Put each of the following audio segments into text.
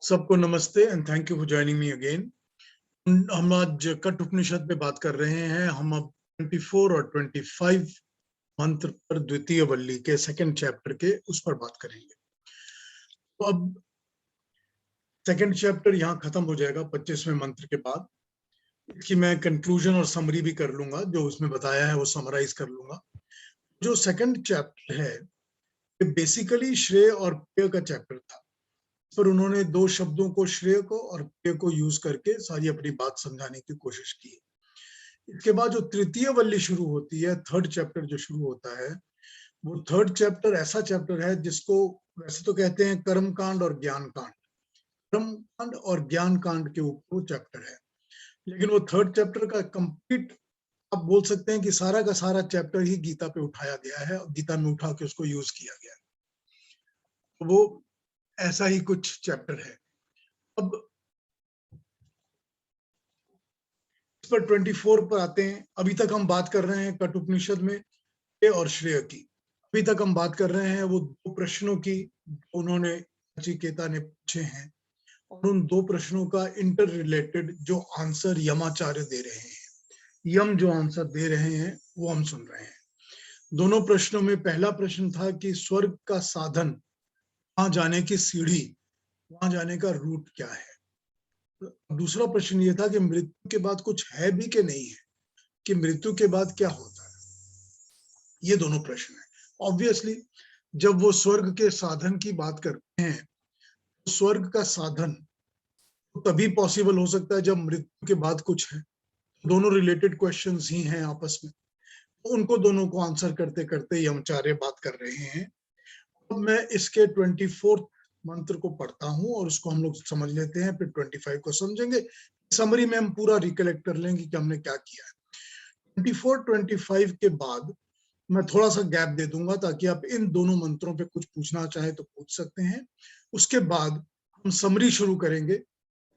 सबको नमस्ते and thank you for joining me again. हम आज कठ उपनिषद पे बात कर रहे हैं। हम अब 24 और 25 मंत्र पर द्वितीय वल्ली के सेकंड चैप्टर के उस पर बात करेंगे। तो अब सेकंड चैप्टर यहाँ खत्म हो जाएगा 25वें मंत्र के बाद। इसकी मैं कंक्लूजन और समरी भी कर लूंगा, जो उसमें बताया है वो समराइज कर लूंगा। जो सेकंड चैप्टर है ये बेसिकली श्रेय और पेय का चैप्टर था, पर उन्होंने दो शब्दों को, श्रेय को और पेय को यूज करके सारी अपनी बात समझाने की कोशिश की। इसके बाद जो तृतीय वल्ली शुरू होती है, थर्ड चैप्टर जो शुरू होता है, वो थर्ड चैप्टर ऐसा चैप्टर है जिसको वैसे तो कहते हैं कर्म कांड और ज्ञान कांड। कर्म कांड और ज्ञान कांड के ऊपर वो चैप्टर है, लेकिन वो थर्ड चैप्टर का कंप्लीट आप बोल सकते हैं कि सारा का सारा चैप्टर ही गीता पे उठाया गया है और गीता में उठा के उसको यूज किया गया है। तो वो ऐसा ही कुछ चैप्टर है। अब इस पर 24 पर आते हैं। अभी तक हम बात कर रहे हैं कठ उपनिषद में श्रेय और श्रेय की। अभी तक हम बात कर रहे हैं वो दो प्रश्नों की उन्होंने नचिकेता ने पूछे हैं, और उन दो प्रश्नों का इंटर रिलेटेड जो आंसर यमाचार्य दे रहे हैं, यम जो आंसर दे रहे हैं वो हम सुन रहे हैं। दोनों प्रश्नों में पहला प्रश्न था कि स्वर्ग का साधन, वहां जाने की सीढ़ी, वहां जाने का रूट क्या है। दूसरा प्रश्न ये था कि मृत्यु के बाद कुछ है भी कि नहीं है, कि मृत्यु के बाद क्या होता है। ये दोनों प्रश्न है। ऑब्वियसली जब वो स्वर्ग के साधन की बात करते हैं, तो स्वर्ग का साधन तो तभी पॉसिबल हो सकता है जब मृत्यु के बाद कुछ है। दोनों रिलेटेड क्वेश्चंस ही हैं आपस में, तो उनको दोनों को आंसर करते करते यमचार्य बात कर रहे हैं। अब मैं इसके 24 मंत्र को पढ़ता हूं और उसको हम लोग समझ लेते हैं, फिर 25 को समझेंगे। समरी में हम पूरा रिकलेक्ट कर लेंगे कि हमने क्या किया है। 24 25 के बाद मैं थोड़ा सा गैप दे दूंगा ताकि आप इन दोनों मंत्रों पे कुछ पूछना चाहे तो पूछ सकते हैं। उसके बाद हम समरी शुरू करेंगे।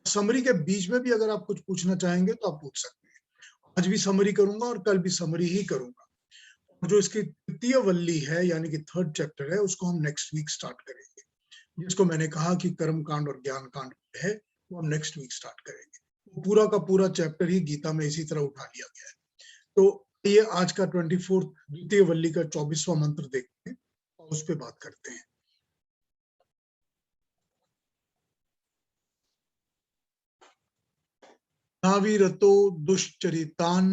समरी के बीच में भी अगर आप कुछ पूछना चाहेंगे तो आप पूछ सकते हैं। आज भी समरी करूंगा और कल भी समरी ही करूंगा। और जो इसकी तृतीय वल्ली है यानी कि थर्ड चैप्टर है, उसको हम नेक्स्ट वीक स्टार्ट करेंगे। जिसको मैंने कहा कि कर्म कांड और ज्ञान कांड है, वो हम नेक्स्ट वीक स्टार्ट करेंगे। वो पूरा का पूरा चैप्टर ही गीता में इसी तरह उठा लिया गया है। तो ये आज का 24 द्वितीय वल्ली का 24वां मंत्र देखते हैं और उस पर बात करते हैं। नाविरतो दुश्चरितान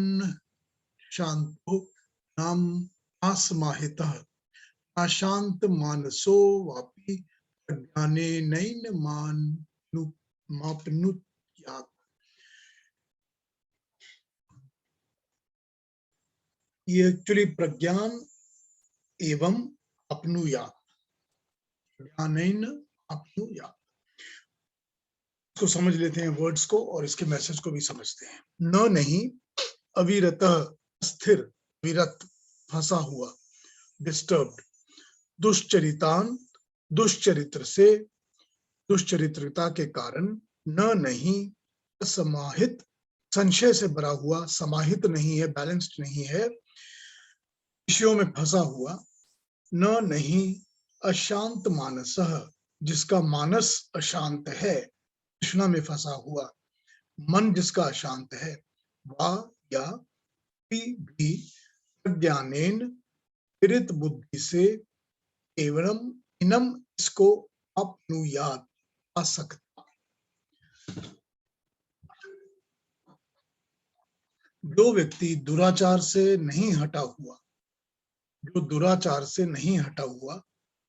शांतो नाम आसमाहितः अशांत मानसो वापि प्रज्ञाने नैन मापनुत्यात्। ये एक्चुअली प्रज्ञान एवं अपनुयात्, प्रज्ञानेन अपनुयात्। इसको समझ लेते हैं वर्ड्स को और इसके मैसेज को भी समझते हैं। न नहीं, अविरतः स्थिर, विरत, फंसा हुआ, डिस्टर्ब्ड, दुश्चरितान, दुश्चरित्र से, दुश्चरित्रता के कारण, न नहीं, असमाहित, संशय से भरा हुआ, समाहित नहीं है, बैलेंस्ड नहीं है, विषयों में फंसा हुआ, न नहीं, अशांत मानसः, जिसका मानस अशांत है, तृष्णा में फंसा हुआ, मन जिसका अशांत है, वा या भी प्रज्ञानेन, प्रेरित बुद्धि से, केवलम इनम, इसको अपनुयात, आ सकता। जो व्यक्ति दुराचार से नहीं हटा हुआ, जो दुराचार से नहीं हटा हुआ,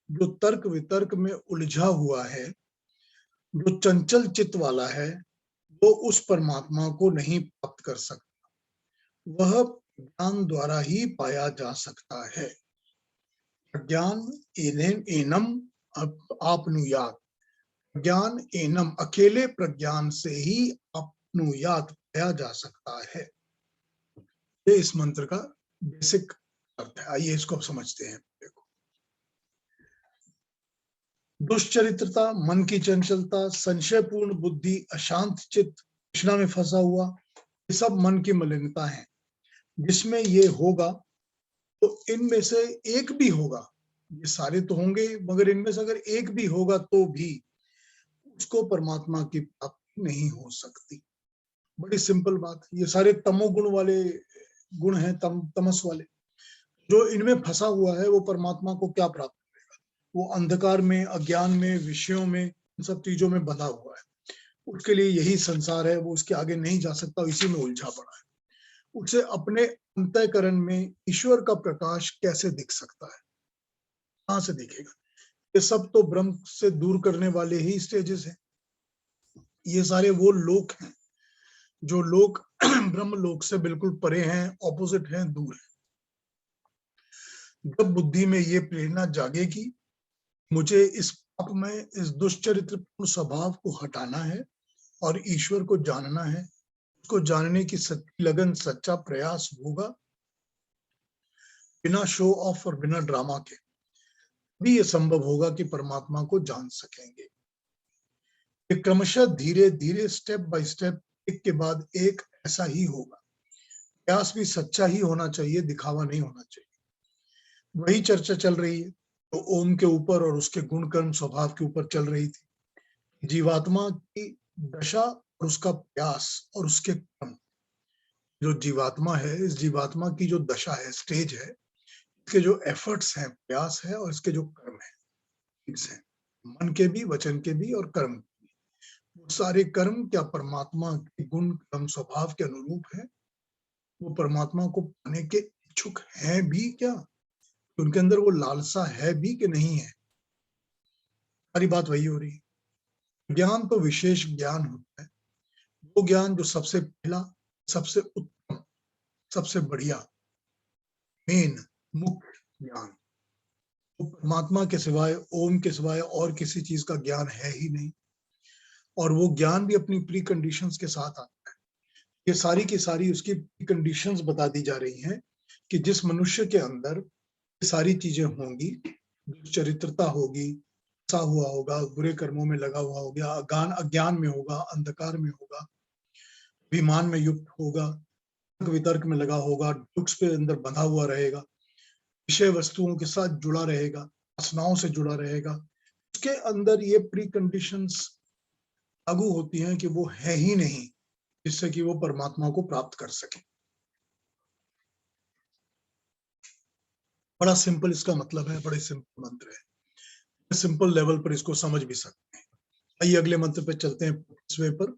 जो तर्क वितर्क में उलझा हुआ है, जो चंचल चित्त वाला है, वो उस परमात्मा को नहीं प्राप्त कर सकता। वह ज्ञान द्वारा ही पाया जा सकता है। ज्ञान एनम आपनुयात, ज्ञान एनम, अकेले प्रज्ञान से ही आपनुयात पाया जा सकता है। ये इस मंत्र का बेसिक अर्थ है। आइए इसको अब समझते हैं। देखो, दुश्चरित्रता, मन की चंचलता, संशयपूर्ण बुद्धि, अशांत चित्त, तृष्णा में फंसा हुआ, ये सब मन की मलिनता है। जिसमें ये होगा तो इनमें से एक भी होगा, ये सारे तो होंगे, मगर इनमें से अगर एक भी होगा तो भी उसको परमात्मा की प्राप्ति नहीं हो सकती। बड़ी सिंपल बात। ये सारे तमोगुण वाले गुण हैं, तमस वाले, जो इनमें फंसा हुआ है वो परमात्मा को क्या प्राप्त करेगा? वो अंधकार में, अज्ञान में, विषयों में, इन सब चीजों में बंधा हुआ है। उसके लिए यही संसार है, वो उसके आगे नहीं जा सकता, इसी में उलझा पड़ा है। उसे अपने अंतःकरण में ईश्वर का प्रकाश कैसे दिख सकता है? कहां से दिखेगा? ये सब तो ब्रह्म से दूर करने वाले ही स्टेजेस हैं। ये सारे वो लोक हैं जो लोग ब्रह्म लोक से बिल्कुल परे हैं, ऑपोजिट हैं, दूर हैं। जब बुद्धि में ये प्रेरणा जागेगी, मुझे इस पाप में, इस दुष्चरित्रपूर्ण स्वभाव को हटाना है और ईश्वर को जानना है, उसको जानने की सच्ची लगन, सच्चा प्रयास होगा, बिना शो ऑफ और बिना ड्रामा के भी ये संभव होगा कि परमात्मा को जान सकेंगे। ये क्रमशः धीरे धीरे, स्टेप बाय स्टेप, एक के बाद एक ऐसा ही होगा। प्रयास भी सच्चा ही होना चाहिए, दिखावा नहीं होना चाहिए। वही चर्चा चल रही है तो ओम के ऊपर और उसके गुण कर्म स्वभाव के ऊपर चल रही थी। जीवात्मा की दशा और उसका प्रयास और उसके कर्म। जो जीवात्मा है, इस जीवात्मा की जो दशा है, स्टेज है, इसके जो एफर्ट्स हैं, प्रयास है, और इसके जो कर्म है, मन के भी, वचन के भी और कर्म के भी, वो सारे कर्म क्या परमात्मा के गुण कर्म स्वभाव के अनुरूप है? वो परमात्मा को पाने के इच्छुक हैं भी क्या? उनके अंदर वो लालसा है भी कि नहीं है? सारी बात वही हो रही है। ज्ञान तो विशेष ज्ञान होता है, वो ज्ञान जो सबसे पहला, सबसे उत्तम, सबसे बढ़िया, मेन, मुख्य ज्ञान, वो परमात्मा के सिवाय, ओम के सिवाय और किसी चीज का ज्ञान है ही नहीं। और वो ज्ञान भी अपनी प्री कंडीशंस के साथ आता है। ये सारी की सारी उसकी प्री कंडीशंस बता दी जा रही हैं कि जिस मनुष्य के अंदर ये सारी चीजें होंगी, चरित्रता होगी, सा हुआ होगा, बुरे कर्मों में लगा हुआ हो गया, अज्ञान में होगा, अंधकार में होगा, विमान में युक्त होगा, वितर्क में लगा होगा, दुख पे अंदर बंधा हुआ रहेगा, विषय वस्तुओं के साथ जुड़ा रहेगा, वासनाओं से जुड़ा रहेगा, उसके अंदर ये प्री कंडीशंस लागू होती हैं कि वो है ही नहीं, जिससे कि वो परमात्मा को प्राप्त कर सके। बड़ा सिंपल इसका मतलब है, बड़े सिंपल मंत्र है, सिंपल लेवल पर इसको समझ भी सकते हैं। आइए अगले मंत्र पे चलते हैं, 25वें पर।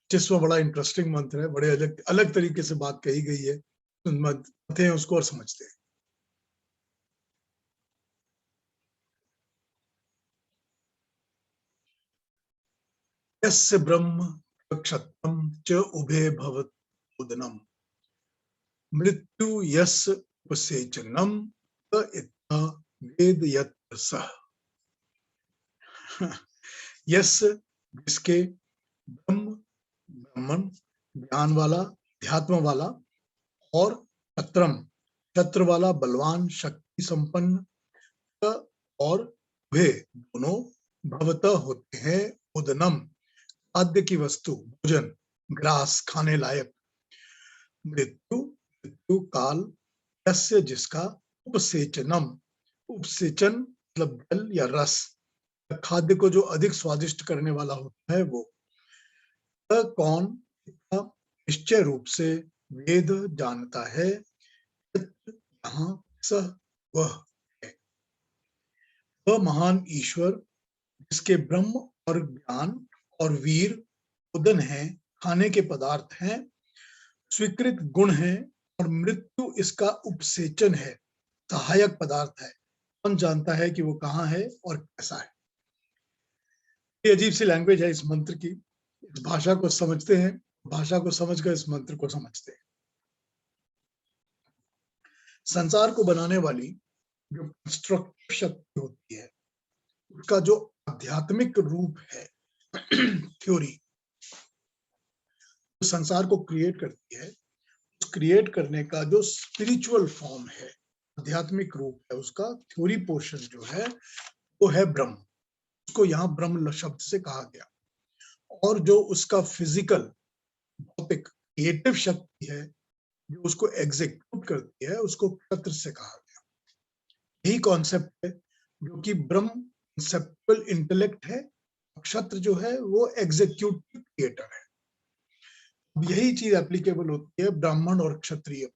25वां बड़ा इंटरेस्टिंग मंत्र है, बड़े अलग अलग तरीके से बात कही गई है, पढ़ते हैं उसको और समझते हैं। यस्य ब्रह्म क्षत्रम च उभे भवदुदनम मृत्यु यस्य उपसेचनम त इत्था वेद यत्र सह। यस्य, जिसके, ब्रह्म, ब्राह्मण, ज्ञान वाला, अध्यात्म वाला, और क्षत्रम, क्षत्र वाला, बलवान, शक्ति संपन्न, और वे दोनों भवतः होते हैं उदनम, खाद्य की वस्तु, भोजन, ग्रास, खाने लायक, मृत्यु, मृत्यु काल, यस्य, जिसका, उपसेचनम, उपसेचन मतलब जल या रस, खाद्य को जो अधिक स्वादिष्ट करने वाला होता है वो, कौन, निश्चय रूप से वेद जानता है, यहाँ सह, वह है, वह महान ईश्वर, जिसके ब्रह्म और ज्ञान और वीर उदन है, खाने के पदार्थ हैं, स्वीकृत गुण है, और मृत्यु इसका उपसेचन है, सहायक पदार्थ है। कौन जानता है कि वो कहाँ है और कैसा है? ये अजीब सी लैंग्वेज है इस मंत्र की। इस भाषा को समझते हैं, भाषा को समझकर इस मंत्र को समझते हैं। संसार को बनाने वाली जो कंस्ट्रक्टिव शक्ति होती है, उसका जो आध्यात्मिक रूप है, थ्योरी, जो संसार को क्रिएट करती है, उस क्रिएट करने का जो स्पिरिचुअल फॉर्म है, आध्यात्मिक रूप है, उसका थ्योरी पोर्शन जो है वो है ब्रह्म। उसको यहाँ ब्रह्म शब्द से कहा गया। और जो उसका फिजिकल, भौतिक, क्रिएटिव शक्ति है, जो उसको एग्जीक्यूट करती है, उसको क्षत्र से कहा गया। यही कॉन्सेप्ट है जो कि ब्रह्म कंसेप्चुअल इंटेलेक्ट है, क्षत्र जो है वो एग्जीक्यूटिव क्रिएटर है। यही चीज एप्लीकेबल होती है ब्राह्मण और क्षत्रिय।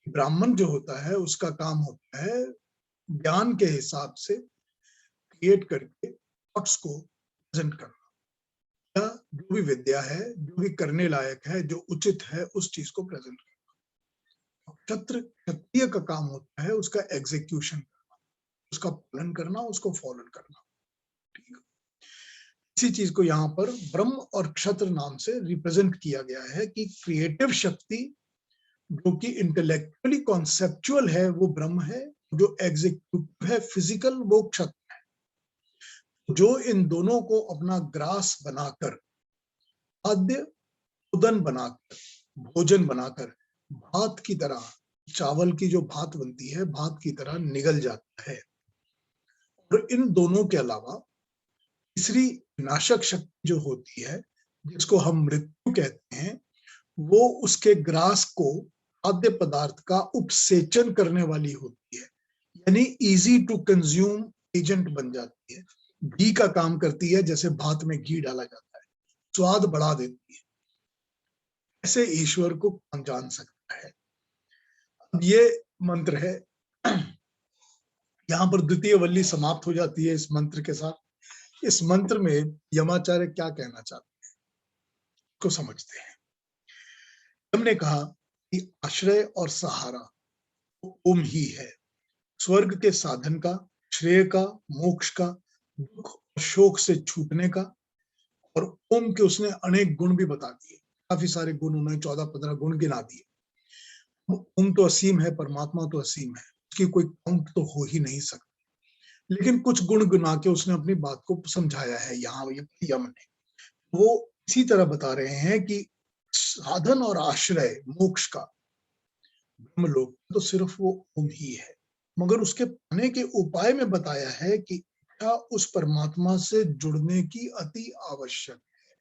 ब्राह्मण जो होता है उसका काम होता है ज्ञान के हिसाब से क्रिएट करके थॉट्स को प्रेजेंट करना, या जो भी विद्या है, जो भी करने लायक है, जो उचित है, उस चीज को प्रेजेंट करना। क्षत्रिय का काम होता है उसका एग्जीक्यूशन करना, उसका पालन करना, उसको फॉलो करना। ठीक है, इसी चीज को यहाँ पर ब्रह्म और क्षत्र नाम से रिप्रेजेंट किया गया है कि क्रिएटिव शक्ति जो कि इंटेलेक्चुअली कॉन्सेप्चुअल है वो ब्रह्म है, जो एग्जीक्यूटिव है फिजिकल वो क्षत्र है। जो इन दोनों को अपना ग्रास बनाकर, खाद्य उदन बनाकर, भोजन बनाकर, भात की तरह, चावल की जो भात बनती है भात की तरह निगल जाता है। और इन दोनों के अलावा तीसरी नाशक शक्ति जो होती है, जिसको हम मृत्यु कहते हैं, वो उसके ग्रास को, खाद्य पदार्थ का उपसेचन करने वाली होती है, यानी इजी टू कंज्यूम एजेंट बन जाती है। घी का काम करती है, जैसे भात में घी डाला जाता है, स्वाद बढ़ा देती है। ऐसे ईश्वर को कौन जान सकता है। अब ये मंत्र है, यहाँ पर द्वितीय वल्ली समाप्त हो जाती है इस मंत्र के साथ। इस मंत्र में यमाचार्य क्या कहना चाहते हैं को समझते हैं। हमने कहा कि आश्रय और सहारा ओम ही है, स्वर्ग के साधन का, श्रेय का, मोक्ष का, दुख और शोक से छूटने का। और ओम के उसने अनेक गुण भी बता दिए, काफी सारे गुण, उन्होंने 14-15 गुण गिना दिए। ओम तो असीम है, परमात्मा तो असीम है, उसकी कोई काउंट तो हो ही नहीं सकता। लेकिन कुछ गुण गिना के उसने अपनी बात को समझाया है यहाँ यम ने। वो इसी तरह बता रहे हैं कि साधन और आश्रय मोक्ष का, ब्रह्मलोक तो सिर्फ वो ओम ही है, मगर उसके पाने के उपाय में बताया है कि इच्छा उस परमात्मा से जुड़ने की अति आवश्यक है।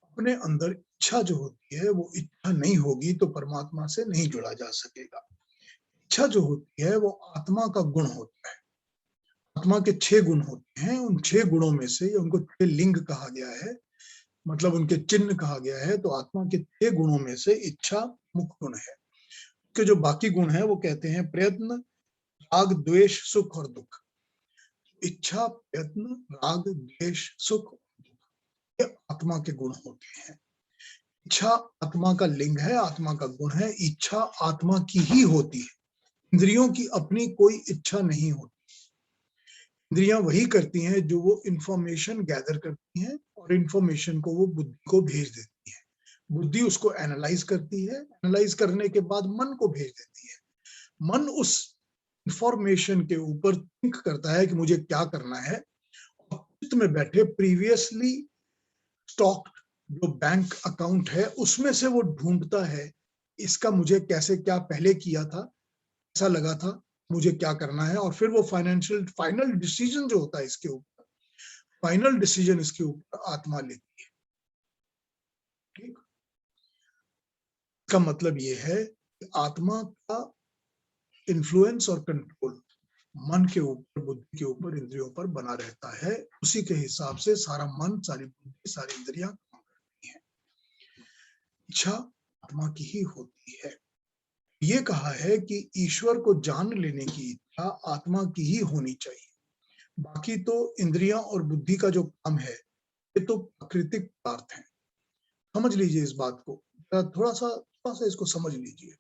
अपने अंदर इच्छा जो होती है, वो इच्छा नहीं होगी तो परमात्मा से नहीं जुड़ा जा सकेगा। इच्छा जो होती है वो आत्मा का गुण होता है। आत्मा के 6 गुण होते हैं, उन 6 गुणों में से, उनको 6 लिंग कहा गया है, मतलब उनके चिन्ह कहा गया है। तो आत्मा के 6 गुणों में से इच्छा मुख्य गुण है। के जो बाकी गुण है वो कहते हैं प्रयत्न, राग, द्वेष, सुख और दुख। इच्छा, प्रयत्न, राग, द्वेष, सुख, ये आत्मा के गुण होते हैं। इच्छा आत्मा का लिंग है, आत्मा का गुण है। इच्छा आत्मा की ही होती है, इंद्रियों की अपनी कोई इच्छा नहीं होती। इंद्रियां वही करती हैं जो वो इंफॉर्मेशन गैदर करती हैं, और इंफॉर्मेशन को वो बुद्धि को भेज देती है। बुद्धि उसको एनालाइज करती है, एनालाइज करने के बाद मन को भेज देती है। मन उस इंफॉर्मेशन के ऊपर थिंक करता है कि मुझे क्या करना है, और चित्त में बैठे प्रीवियसली स्टॉक जो बैंक अकाउंट है उसमें से वो ढूंढता है इसका मुझे कैसे, क्या पहले किया था, ऐसा लगा था, मुझे क्या करना है। और फिर वो फाइनल डिसीजन जो होता है इसके ऊपर, फाइनल डिसीजन इसके ऊपर आत्मा लेती है। ठीक, इसका मतलब ये है कि आत्मा का इन्फ्लुएंस और कंट्रोल मन के ऊपर, बुद्धि के ऊपर, इंद्रियों पर बना रहता है। उसी के हिसाब से सारा मन, सारी बुद्धि, सारी इंद्रियां काम करती हैं। इच्छा आत्मा की ही होती है। ये कहा है कि ईश्वर को जान लेने की इच्छा आत्मा की ही होनी चाहिए। बाकी तो इंद्रियां और बुद्धि का जो काम है ये तो प्राकृतिक पदार्थ है। समझ लीजिए इस बात को, थोड़ा सा इसको समझ लीजिए।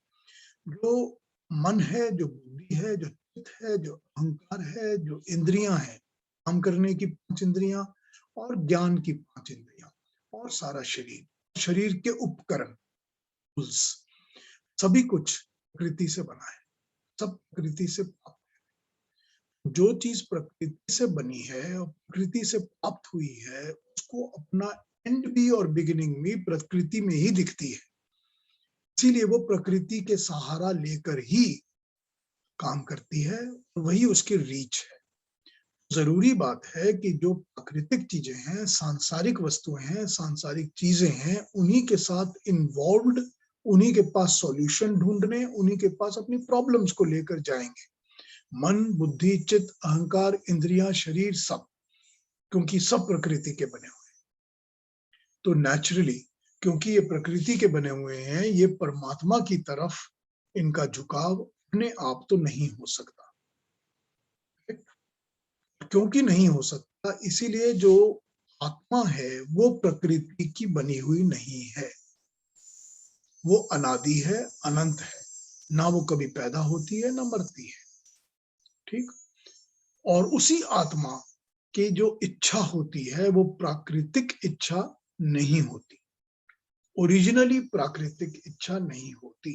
जो मन है, जो बुद्धि है, जो चित्त है, जो अहंकार है, जो इंद्रियां हैं, काम करने की 5 इंद्रियां और ज्ञान की 5 इंद्रियां, और सारा शरीर, शरीर के उपकरण, सभी कुछ प्रकृति से बना है, सब प्रकृति से प्राप्त है। जो चीज प्रकृति से बनी है और प्रकृति से प्राप्त हुई है, उसको अपना एंड भी और बिगिनिंग भी प्रकृति में ही दिखती है। इसीलिए वो प्रकृति के सहारा लेकर ही काम करती है, वही उसकी रीच है। जरूरी बात है कि जो प्राकृतिक चीजें हैं, सांसारिक वस्तुएं हैं, सांसारिक चीजें हैं, उन्हीं के साथ इन्वॉल्व्ड, उन्हीं के पास सॉल्यूशन ढूंढने, उन्हीं के पास अपनी प्रॉब्लम्स को लेकर जाएंगे। मन, बुद्धि, चित्त, अहंकार, इंद्रियां, शरीर, सब क्योंकि सब प्रकृति के बने हुए हैं। तो नेचुरली क्योंकि ये प्रकृति के बने हुए हैं, ये परमात्मा की तरफ इनका झुकाव अपने आप तो नहीं हो सकता। क्योंकि नहीं हो सकता, इसीलिए जो आत्मा है वो प्रकृति की बनी हुई नहीं है। वो अनादि है, अनंत है, ना वो कभी पैदा होती है ना मरती है। ठीक। और उसी आत्मा की जो इच्छा होती है वो प्राकृतिक इच्छा नहीं होती, ओरिजिनली प्राकृतिक इच्छा नहीं होती।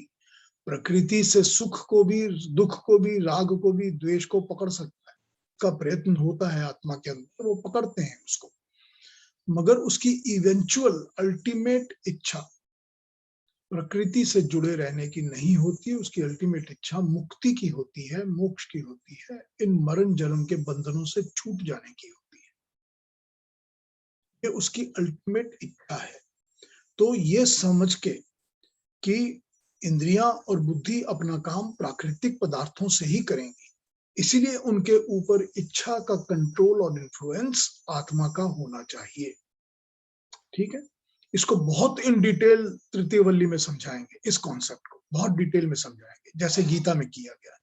प्रकृति से सुख को भी, दुख को भी, राग को भी, द्वेष को पकड़ सकता है, का प्रयत्न होता है आत्मा के अंदर, वो पकड़ते हैं उसको, मगर उसकी इवेंचुअल अल्टीमेट इच्छा प्रकृति से जुड़े रहने की नहीं होती। उसकी अल्टीमेट इच्छा मुक्ति की होती है, मोक्ष की होती है, इन मरण जन्म के बंधनों से छूट जाने की होती है। ये उसकी अल्टीमेट इच्छा है। तो ये समझ के कि इंद्रियां और बुद्धि अपना काम प्राकृतिक पदार्थों से ही करेंगी, इसीलिए उनके ऊपर इच्छा का कंट्रोल और इन्फ्लुएंस आत्मा का होना चाहिए। ठीक है। इसको बहुत इन डिटेल तृतीय वल्ली में समझाएंगे, इस कॉन्सेप्ट को बहुत डिटेल में समझाएंगे, जैसे गीता में किया गया है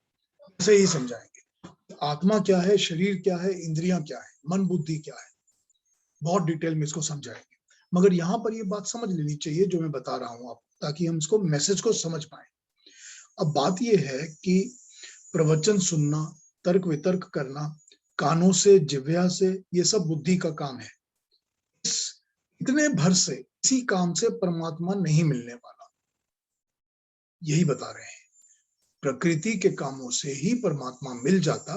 वैसे ही समझाएंगे। आत्मा क्या है, शरीर क्या है, इंद्रियां क्या है, मन बुद्धि क्या है, बहुत डिटेल में इसको समझाएंगे। मगर यहाँ पर ये बात समझ लेनी चाहिए जो मैं बता रहा हूँ आपको, ताकि हम इसको मैसेज को समझ पाए। अब बात यह है कि प्रवचन सुनना, तर्क वितर्क करना, कानों से, जिह्वा से, ये सब बुद्धि का काम है। इतने भर से इसी काम से परमात्मा नहीं मिलने वाला, यही बता रहे हैं। प्रकृति के कामों से ही परमात्मा मिल जाता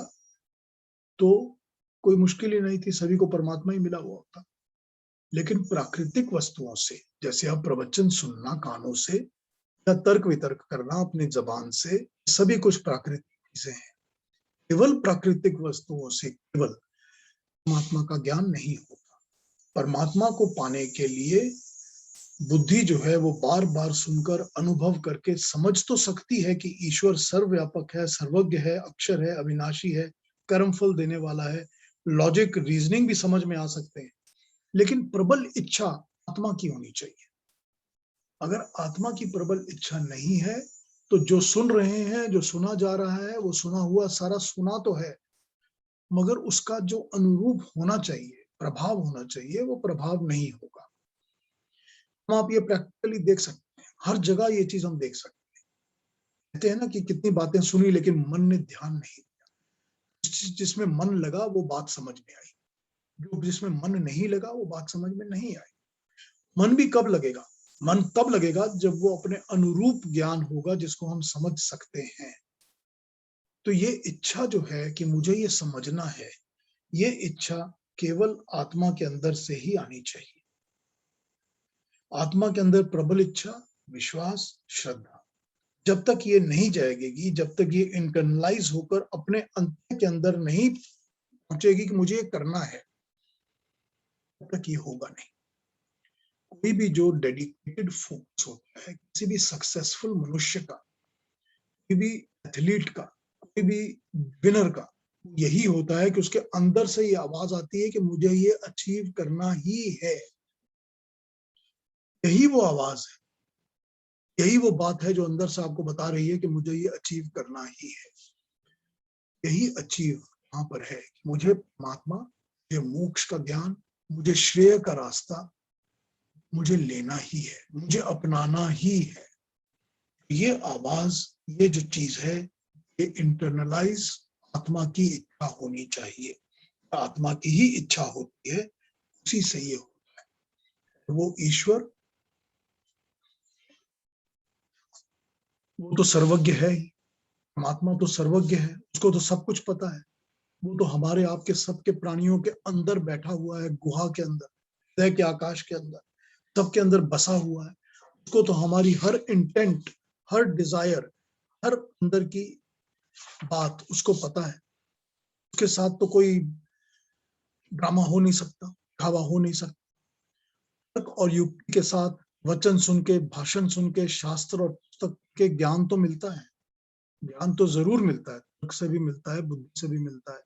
तो कोई मुश्किल ही नहीं थी, सभी को परमात्मा ही मिला हुआ होता। लेकिन प्राकृतिक वस्तुओं से, जैसे अब प्रवचन सुनना कानों से या तर्क वितर्क करना अपनी जबान से, सभी कुछ प्राकृतिक चीजें हैं। केवल प्राकृतिक वस्तुओं से केवल परमात्मा का ज्ञान नहीं होता। परमात्मा को पाने के लिए बुद्धि जो है वो बार बार सुनकर अनुभव करके समझ तो सकती है कि ईश्वर सर्वव्यापक है, सर्वज्ञ है, अक्षर है, अविनाशी है, कर्म फल देने वाला है, लॉजिक रीजनिंग भी समझ में आ सकते हैं। लेकिन प्रबल इच्छा आत्मा की होनी चाहिए। अगर आत्मा की प्रबल इच्छा नहीं है तो जो सुन रहे हैं, जो सुना जा रहा है, वो सुना हुआ सारा सुना तो है, मगर उसका जो अनुरूप होना चाहिए, प्रभाव होना चाहिए, वो प्रभाव नहीं होगा। हम आप ये प्रैक्टिकली देख सकते हैं, हर जगह ये चीज हम देख सकते हैं। कहते हैं ना कि कितनी बातें सुनी लेकिन मन ने ध्यान नहीं दिया। जिसमें मन लगा वो बात समझ में आई, जो जिसमें मन नहीं लगा वो बात समझ में नहीं आई। मन भी कब लगेगा? मन तब लगेगा जब वो अपने अनुरूप ज्ञान होगा जिसको हम समझ सकते हैं। तो ये इच्छा जो है कि मुझे ये समझना है, ये इच्छा केवल आत्मा के अंदर से ही आनी चाहिए। आत्मा के अंदर प्रबल इच्छा, विश्वास, श्रद्धा, जब तक ये नहीं जाएगी, जब तक ये इंटरनलाइज होकर अपने अंत के अंदर नहीं पहुंचेगी कि मुझे ये करना है, तब तक ये होगा नहीं। कोई भी जो डेडिकेटेड फोकस होता है, किसी भी सक्सेसफुल मनुष्य का, कोई भी एथलीट का, कोई भी विनर का, यही होता है कि उसके अंदर से ये आवाज आती है कि मुझे ये अचीव करना ही है। यही वो आवाज है, यही वो बात है जो अंदर से आपको बता रही है कि मुझे ये अचीव करना ही है। यही अचीव यहाँ पर है कि मुझे परमात्मा, मुझे मोक्ष का ज्ञान, मुझे श्रेय का रास्ता मुझे लेना ही है, मुझे अपनाना ही है। ये आवाज, ये जो चीज है, ये इंटरनलाइज आत्मा की इच्छा होनी चाहिए। आत्मा की ही इच्छा होती है, उसी से ये होता है। वो ईश्वर, वो तो सर्वज्ञ है ही, परमात्मा तो सर्वज्ञ है, उसको तो सब कुछ पता है। वो तो हमारे आपके सबके प्राणियों के अंदर बैठा हुआ है, गुहा के अंदर, हृदय के आकाश के अंदर, सबके अंदर बसा हुआ है। उसको तो हमारी हर इंटेंट, हर डिजायर, हर अंदर की बात उसको पता है। उसके साथ तो कोई ड्रामा हो नहीं सकता, दिखावा हो नहीं सकता। तर्क और युक्ति के साथ वचन सुन के, भाषण सुन के, शास्त्र और पुस्तक के ज्ञान तो मिलता है, ज्ञान तो जरूर मिलता है, तर्क से भी मिलता है, बुद्धि से भी मिलता है।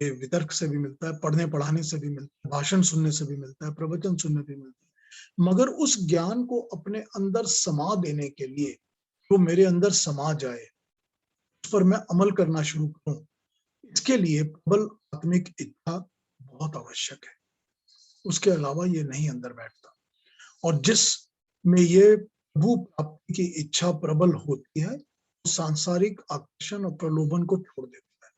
ये वितर्क से भी मिलता है, पढ़ने पढ़ाने से भी मिलता है, भाषण सुनने से भी मिलता है, प्रवचन सुनने से मिलता है। मगर उस ज्ञान को अपने अंदर समा देने के लिए, वो मेरे अंदर समा जाए, उस पर मैं अमल करना शुरू करूं, इसके लिए प्रबल आत्मिक इच्छा बहुत आवश्यक है। उसके अलावा ये नहीं अंदर बैठता। और जिस में ये प्रभु प्राप्ति की इच्छा प्रबल होती है, वो सांसारिक आकर्षण और प्रलोभन को छोड़ देता है।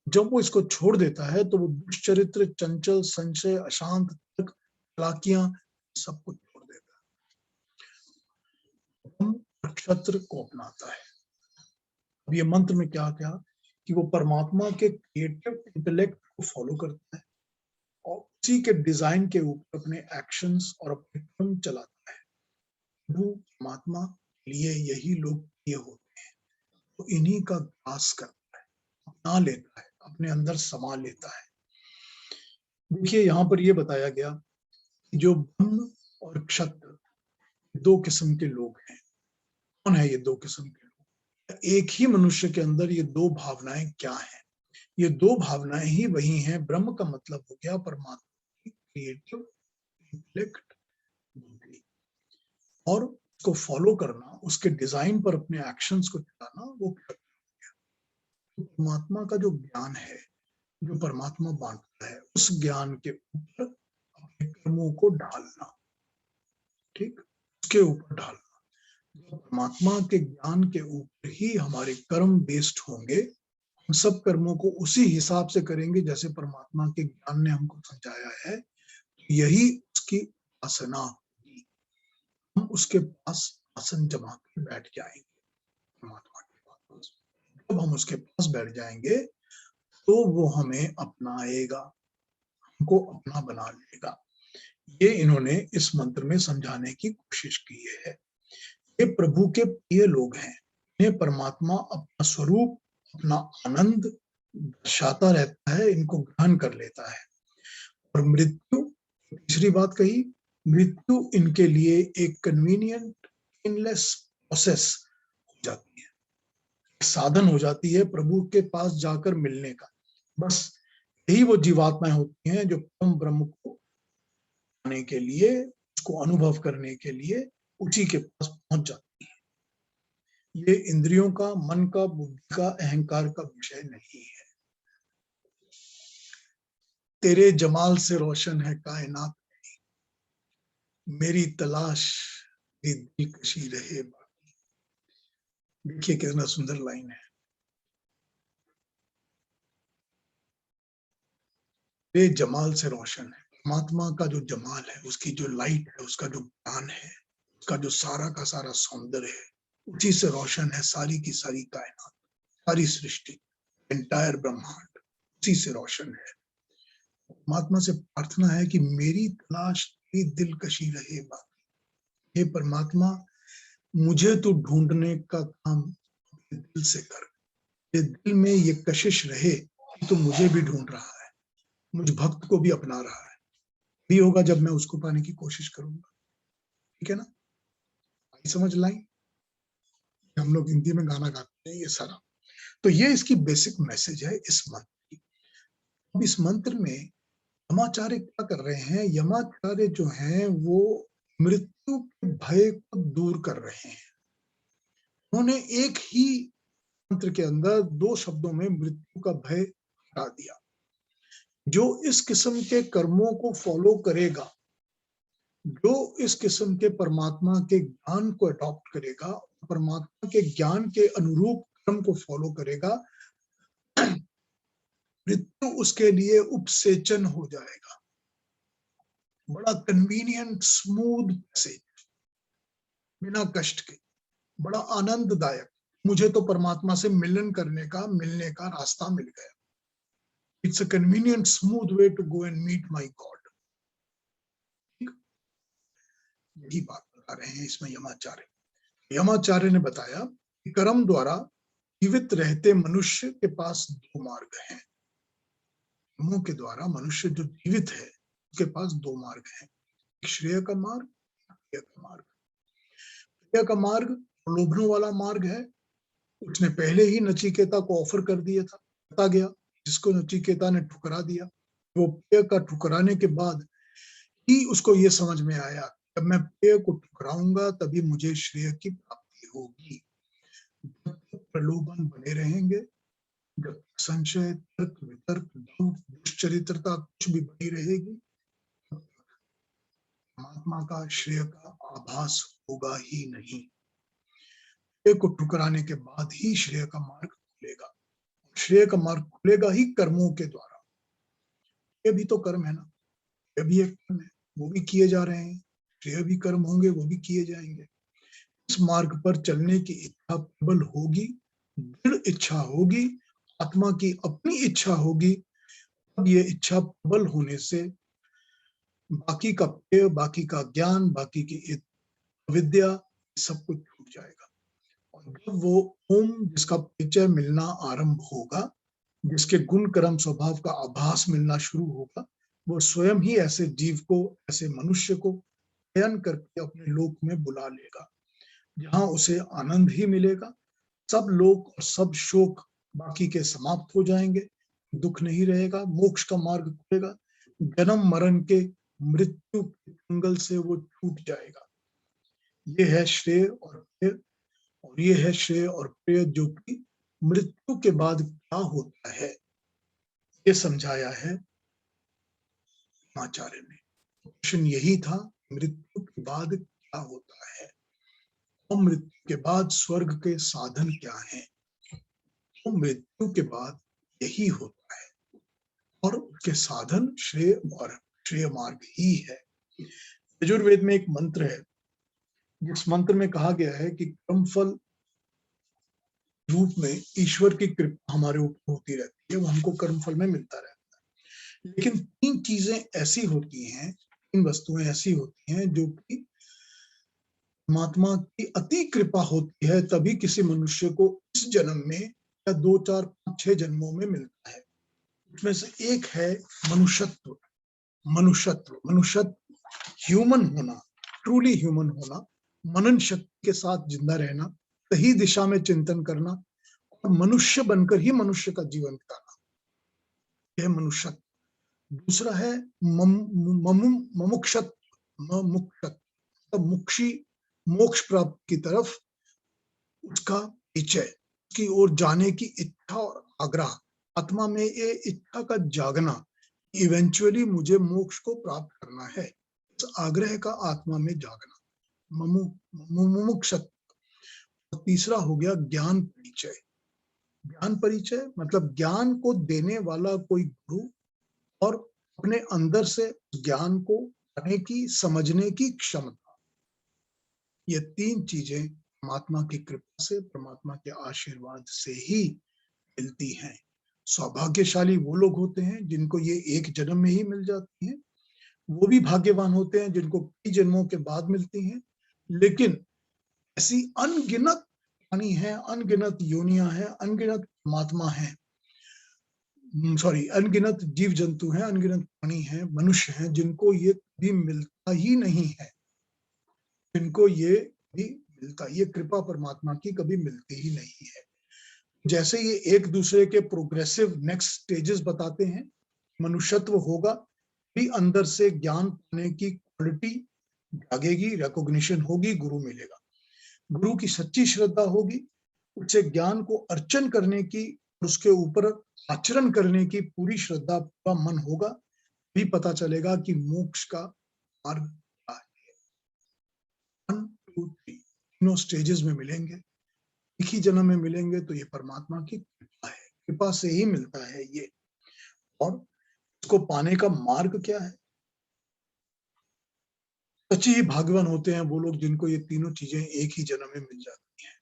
जब वो इसको छोड़ देता है तो वो दुष्चरित्र, चंचल, संशय, अशांत, चालाकियां, सब कुछ छोड़ देता है, नक्षत्र को अपनाता है। अब ये मंत्र में क्या क्या कि वो परमात्मा के क्रिएटिव इंटेलेक्ट को फॉलो करता है और उसी के डिजाइन के ऊपर अपने एक्शंस और अपने कर्म चलाता है। प्रभु परमात्मा के लिए यही लोग प्रिय होते हैं, तो इन्हीं का ग्रास करता है, अपना लेता है, अपने अंदर समा लेता है। देखिए यहाँ पर ये बताया गया कि जो ब्रह्म और क्षत्र दो किस्म के लोग हैं। कौन है ये दो किस्म के लोग? एक ही मनुष्य के अंदर ये दो भावनाएं क्या हैं? ये दो भावनाएं ही वही हैं। ब्रह्म का मतलब हो गया परमात्मा की क्रिएटिव इंटेलेक्ट, और उसको फॉलो करना, उसके डिजाइन पर अपने एक्शंस को चलाना, वो तो परमात्मा का जो ज्ञान है, जो परमात्मा बांटता है, उस ज्ञान के ऊपर अपने कर्मों को डालना, ठीक, उसके ऊपर डालना। परमात्मा के ज्ञान के ऊपर ही हमारे कर्म बेस्ड होंगे। हम सब कर्मों को उसी हिसाब से करेंगे जैसे परमात्मा के ज्ञान ने हमको समझाया है। यही उसकी आसना होगी। हम उसके पास आसन जमा कर बैठ जाएंगे परमात्मा के पास। जब हम उसके पास बैठ जाएंगे तो वो हमें अपनाएगा, हमको अपना बना लेगा। ये इन्होंने इस मंत्र में समझाने की कोशिश की है। ये प्रभु के प्रिय लोग हैं। इन्हें परमात्मा अपना स्वरूप, अपना आनंद दर्शाता रहता है, इनको ग्रहण कर लेता है। और मृत्यु, तीसरी बात कही, मृत्यु इनके लिए एक कन्वीनियंट, पेनलेस प्रोसेस हो जाती है, साधन हो जाती है प्रभु के पास जाकर मिलने का। बस यही वो जीवात्माएं होती हैं जो परम ब्रह्म को पाने के लिए, उसको अनुभव करने के लिए उसी के पास पहुंच जाती है। ये इंद्रियों का, मन का, बुद्धि का, अहंकार का विषय नहीं है। तेरे जमाल से रोशन है कायनात, मेरी तलाश भी दिलकशी रहे। देखिए कितना सुंदर लाइन है। तेरे जमाल से रोशन है, परमात्मा का जो जमाल है, उसकी जो लाइट है, उसका जो ज्ञान है, उसका जो सारा का सारा सौंदर्य है, उसी से रोशन है सारी की सारी कायनात, सारी सृष्टि, एंटायर ब्रह्मांड उसी से रोशन है। परमात्मा से प्रार्थना है कि मेरी तलाश तेरी दिलकशी रहे। बात, हे परमात्मा, मुझे तो ढूंढने का काम अपने दिल से कर। ये दिल में ये कशिश रहे कि तो मुझे भी ढूंढ रहा है, मुझ भक्त को भी अपना रहा है। भी होगा जब मैं उसको पाने की कोशिश करूंगा। ठीक है ना? आई समझ लाई? हम लोग हिंदी में गाना गाते हैं ये सारा। तो ये इसकी बेसिक मैसेज है इस मंत्र की। अब इस मंत्र में यमाचार्य क्या कर रहे हैं? यमाचार्य जो हैं वो मृत्यु के भय को दूर कर रहे हैं। उन्होंने एक ही मंत्र के अंदर दो शब्दों में मृत्यु का भय हटा दिया। जो इस किस्म के कर्मों को फॉलो करेगा, जो इस किस्म के परमात्मा के ज्ञान को अडॉप्ट करेगा, परमात्मा के ज्ञान के अनुरूप कर्म को फॉलो करेगा, मृत्यु उसके लिए उपसेचन हो जाएगा। बड़ा कन्वीनियंट, स्मूथ पैसेज, बिना कष्ट के, बड़ा आनंददायक। मुझे तो परमात्मा से मिलने का रास्ता मिल गया। It's a convenient, smooth way to go and meet my God. यही बात बता रहे हैं इसमें यमाचार्य। यमाचार्य ने बताया कि कर्म द्वारा जीवित रहते मनुष्य के पास दो मार्ग हैं। कर्मों के द्वारा मनुष्य जो जीवित है उसके पास दो मार्ग हैं, श्रेय का मार्ग, प्रिय का मार्ग। प्रिय का मार्ग प्रलोभनों वाला मार्ग है। उसने पहले ही नचिकेता को ऑफर कर दिया था, बता गया जिसको नचिकेता ने ठुकरा दिया। वो पेय का ठुकराने के बाद ही उसको ये समझ में आया, जब मैं पेय को ठुकराऊंगा तभी मुझे श्रेय की प्राप्ति होगी। जब तक प्रलोभन बने रहेंगे, जब तक संशय, तर्क वितर्क, डाउट, दुश्चरित्रता कुछ भी बनी रहेगी, तब तक परमात्मा का श्रेय का आभास होगा ही नहीं। श्रेय को ठुकराने के बाद ही श्रेय का मार्ग खुलेगा। श्रेय का मार्ग खुलेगा ही कर्मों के द्वारा। ये भी तो कर्म है ना, ये भी एक कर्म है, वो भी किए जा रहे हैं। श्रेय भी कर्म होंगे, वो भी किए जाएंगे। इस मार्ग पर चलने की इच्छा प्रबल होगी, दृढ़ इच्छा होगी, आत्मा की अपनी इच्छा होगी। अब ये इच्छा प्रबल होने से बाकी का पेय, बाकी का ज्ञान, बाकी की विद्या, सब कुछ छूट जाएगा। और जब वो ओम जिसका परिचय मिलना आरंभ होगा, जिसके गुण कर्म स्वभाव का आभास मिलना शुरू होगा, वो स्वयं ही ऐसे जीव को, ऐसे मनुष्य को चयन करके अपने लोक में बुला लेगा, जहां उसे आनंद ही मिलेगा। सब लोक और सब शोक बाकी के समाप्त हो जाएंगे, दुख नहीं रहेगा, मोक्ष का मार्ग खुलेगा, जन्म मरण के मृत्यु के कंगल से वो छूट जाएगा। ये है श्रेय और प्रेय, और ये है श्रेय और प्रेय जो कि मृत्यु के बाद क्या होता है, ये समझाया है आचार्य ने। प्रश्न यही था, मृत्यु के बाद क्या होता है, और मृत्यु के बाद स्वर्ग के साधन क्या हैं। तो मृत्यु के बाद यही होता है, और उसके साधन श्रेय और श्रेय मार्ग ही है। यजुर्वेद में एक मंत्र है, जिस मंत्र में कहा गया है कि कर्मफल रूप में ईश्वर की कृपा हमारे ऊपर होती रहती है, वो हमको कर्मफल में मिलता रहता है। लेकिन तीन चीजें ऐसी होती हैं, तीन वस्तुएं ऐसी होती हैं जो कि परमात्मा की अति कृपा होती है, तभी किसी मनुष्य को इस जन्म में या 2, 4, 5, 6 जन्मों में मिलता है। उसमें से एक है मनुष्यत्व। मनुष्यत्व, ह्यूमन होना, ट्रूली ह्यूमन होना, मनन शक्ति के साथ जिंदा रहना, सही दिशा में चिंतन करना, और मनुष्य बनकर ही मनुष्य का जीवन बिताना, यह मनुष्यत्व। दूसरा है मुमुक्षत्व, मुक्षी, मोक्ष प्राप्त की तरफ उसका परिचय, की ओर जाने की इच्छा और आग्रह, आत्मा में ये इच्छा का जागना, इवेंचुअली मुझे मोक्ष को प्राप्त करना है, इस आग्रह का आत्मा में जागना, मुमुक्षत्व। तीसरा हो गया ज्ञान परिचय। ज्ञान परिचय मतलब ज्ञान को देने वाला कोई गुरु, और अपने अंदर से ज्ञान को पाने की, समझने की क्षमता। ये तीन चीजें परमात्मा की कृपा से, परमात्मा के आशीर्वाद से ही मिलती हैं। सौभाग्यशाली वो लोग होते हैं जिनको ये एक जन्म में ही मिल जाती हैं, वो भी भाग्यवान होते हैं जिनको कई जन्मों के बाद मिलती हैं। लेकिन ऐसी अनगिनत प्राणी हैं, अनगिनत योनियां हैं, अनगिनत परमात्मा हैं, सॉरी अनगिनत जीव जंतु हैं, अनगिनत प्राणी हैं, मनुष्य हैं, जिनको ये कभी मिलता ही नहीं है, जिनको ये भी मिलता, ये कृपा परमात्मा की कभी मिलती ही नहीं है। जैसे ये एक दूसरे के प्रोग्रेसिव नेक्स्ट स्टेजेस बताते हैं, मनुष्यत्व होगा भी अंदर से ज्ञान पाने की क्वालिटी जागेगी, रिकॉग्निशन होगी, गुरु मिलेगा। गुरु की सच्ची श्रद्धा होगी, उससे ज्ञान को अर्चन करने की, उसके ऊपर आचरण करने की पूरी श्रद्धा, पूरा मन होगा, भी पता चलेगा कि मोक्ष का मार्ग क्या है। 1, 2, 3 तीनों स्टेजेस में मिलेंगे, एक ही जन्म में मिलेंगे, तो ये परमात्मा की कृपा है, कृपा से ही मिलता है ये। और इसको पाने का मार्ग क्या है? सच्ची ही भाग्यवान होते हैं वो लोग जिनको ये तीनों चीजें एक ही जन्म में मिल जाती हैं,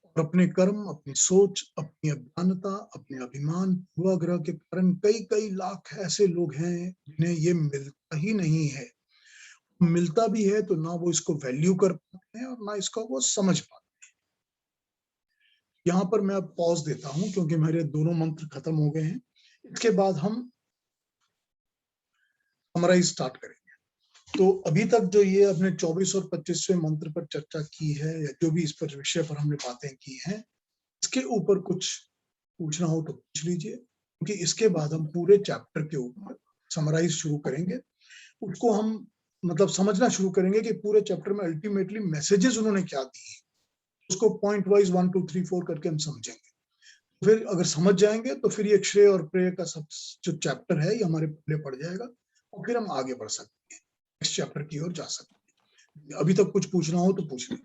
और अपने कर्म, अपनी सोच, अपनी अज्ञानता, अपने अभिमान, पूर्वाग्रह के कारण कई कई लाख ऐसे लोग हैं जिन्हें ये मिलता ही नहीं है। मिलता भी है तो ना वो इसको वैल्यू कर पाते हैं, और ना इसको वो समझ पाते हैं। यहाँ पर मैं अब पॉज देता हूँ, क्योंकि मेरे दोनों मंत्र खत्म हो गए हैं। इसके बाद हम समराइज स्टार्ट करेंगे। तो अभी तक जो ये अपने 24 और 25वें मंत्र पर चर्चा की है, या जो भी इस पर विषय पर हमने बातें की हैं, इसके ऊपर कुछ पूछना हो तो पूछ लीजिए, क्योंकि इसके बाद हम पूरे चैप्टर के ऊपर समराइज शुरू करेंगे, उसको हम मतलब समझना शुरू करेंगे कि पूरे चैप्टर में अल्टीमेटली मैसेजेस उन्होंने क्या दिए, उसको पॉइंट वाइज 1 2 3 4 करके हम समझेंगे। फिर अगर समझ जाएंगे तो फिर ये श्रेय और प्रेय का सब जो चैप्टर है ये हमारे पहले पड़ जाएगा और फिर हम आगे बढ़ सकते हैं, नेक्स्ट चैप्टर की ओर जा सकते हैं। अभी तक कुछ पूछना हो तो पूछ लें।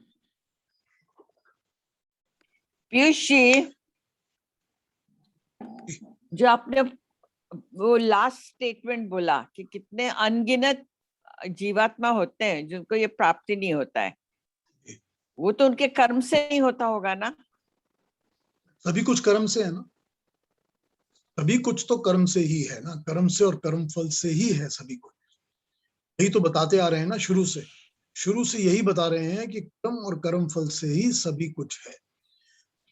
पीयूष जी, जो आपने वो लास्ट स्टेटमेंट बोला कि कितने अनगिनत जीवात्मा होते हैं जिनको ये प्राप्ति नहीं होता है, वो तो उनके कर्म से नहीं होता होगा ना? सभी कुछ कर्म से है ना, सभी कुछ तो कर्म से ही है ना, कर्म से और कर्म फल से ही है सभी कुछ। यही तो बताते आ रहे हैं ना, शुरू से यही बता रहे हैं कि कर्म और कर्म फल से ही सभी कुछ है।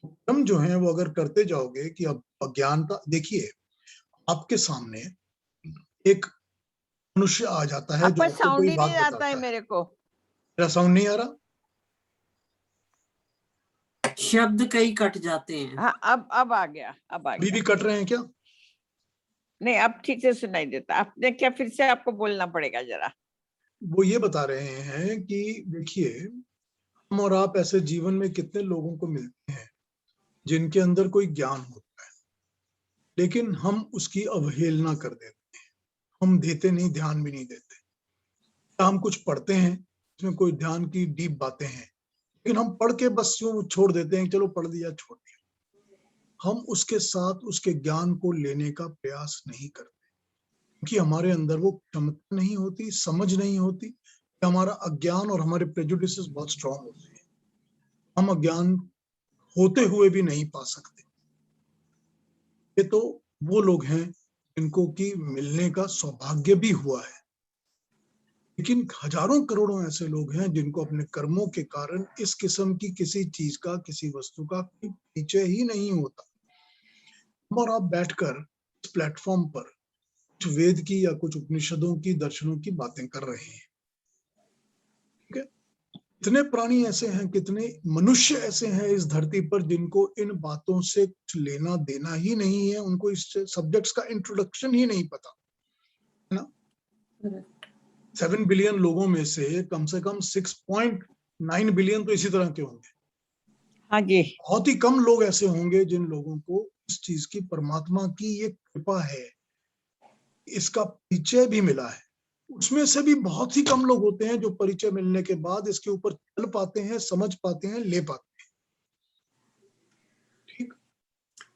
कर्म जो है वो अगर करते जाओगे कि अब अज्ञानता, देखिए आपके सामने एक मनुष्य आ जाता है जो आपका आपको साउंड कोई ही बात नहीं आता बताता है है। मेरे को। मेरा साउंड नहीं आ रहा? शब्द कई कट जाते हैं। हाँ, अब आ गया, अब आ अभी गया। भी कट रहे हैं क्या? नहीं, अब ठीक से सुनाई देता। आपने क्या फिर से आपको बोलना पड़ेगा जरा। वो ये बता रहे हैं कि देखिए हम और आप ऐसे जीवन में कितने लोगों को मिलते हैं जिनके अंदर कोई ज्ञान होता है, लेकिन हम उसकी अवहेलना कर देते हैं, हम देते नहीं, ध्यान भी नहीं देते। हम कुछ पढ़ते हैं, इसमें कोई ध्यान की डीप बातें हैं, लेकिन हम पढ़ के बस यूं छोड़ देते हैं, चलो पढ़ दिया छोड़ दिया। हम उसके साथ उसके ज्ञान को लेने का प्रयास नहीं करते क्योंकि हमारे अंदर वो क्षमता नहीं होती, समझ नहीं होती। हमारा अज्ञान और हमारे प्रेजुडिसेस बहुत स्ट्रांग होते हैं, हम अज्ञान होते हुए भी नहीं पा सकते। ये तो वो लोग हैं जिनको की मिलने का सौभाग्य भी हुआ है, लेकिन हजारों करोड़ों ऐसे लोग हैं जिनको अपने कर्मों के कारण इस किस्म की किसी चीज का, किसी वस्तु का परिचय ही नहीं होता। और आप बैठकर इस प्लेटफॉर्म पर कुछ वेद की या कुछ उपनिषदों की, दर्शनों की बातें कर रहे हैं, ठीक है? कितने प्राणी ऐसे हैं, कितने मनुष्य ऐसे हैं इस धरती पर जिनको इन बातों से कुछ लेना देना ही नहीं है, उनको इस सब्जेक्ट्स का इंट्रोडक्शन ही नहीं पता, है ना? 7 बिलियन लोगों में से कम 6.9 बिलियन तो इसी तरह के होंगे। हाँ जी। बहुत ही कम लोग ऐसे होंगे जिन लोगों को इस चीज की, परमात्मा की ये कृपा है, इसका परिचय भी मिला है। उसमें से भी बहुत ही कम लोग होते हैं जो परिचय मिलने के बाद इसके ऊपर चल पाते हैं, समझ पाते हैं, ले पाते हैं। ठीक,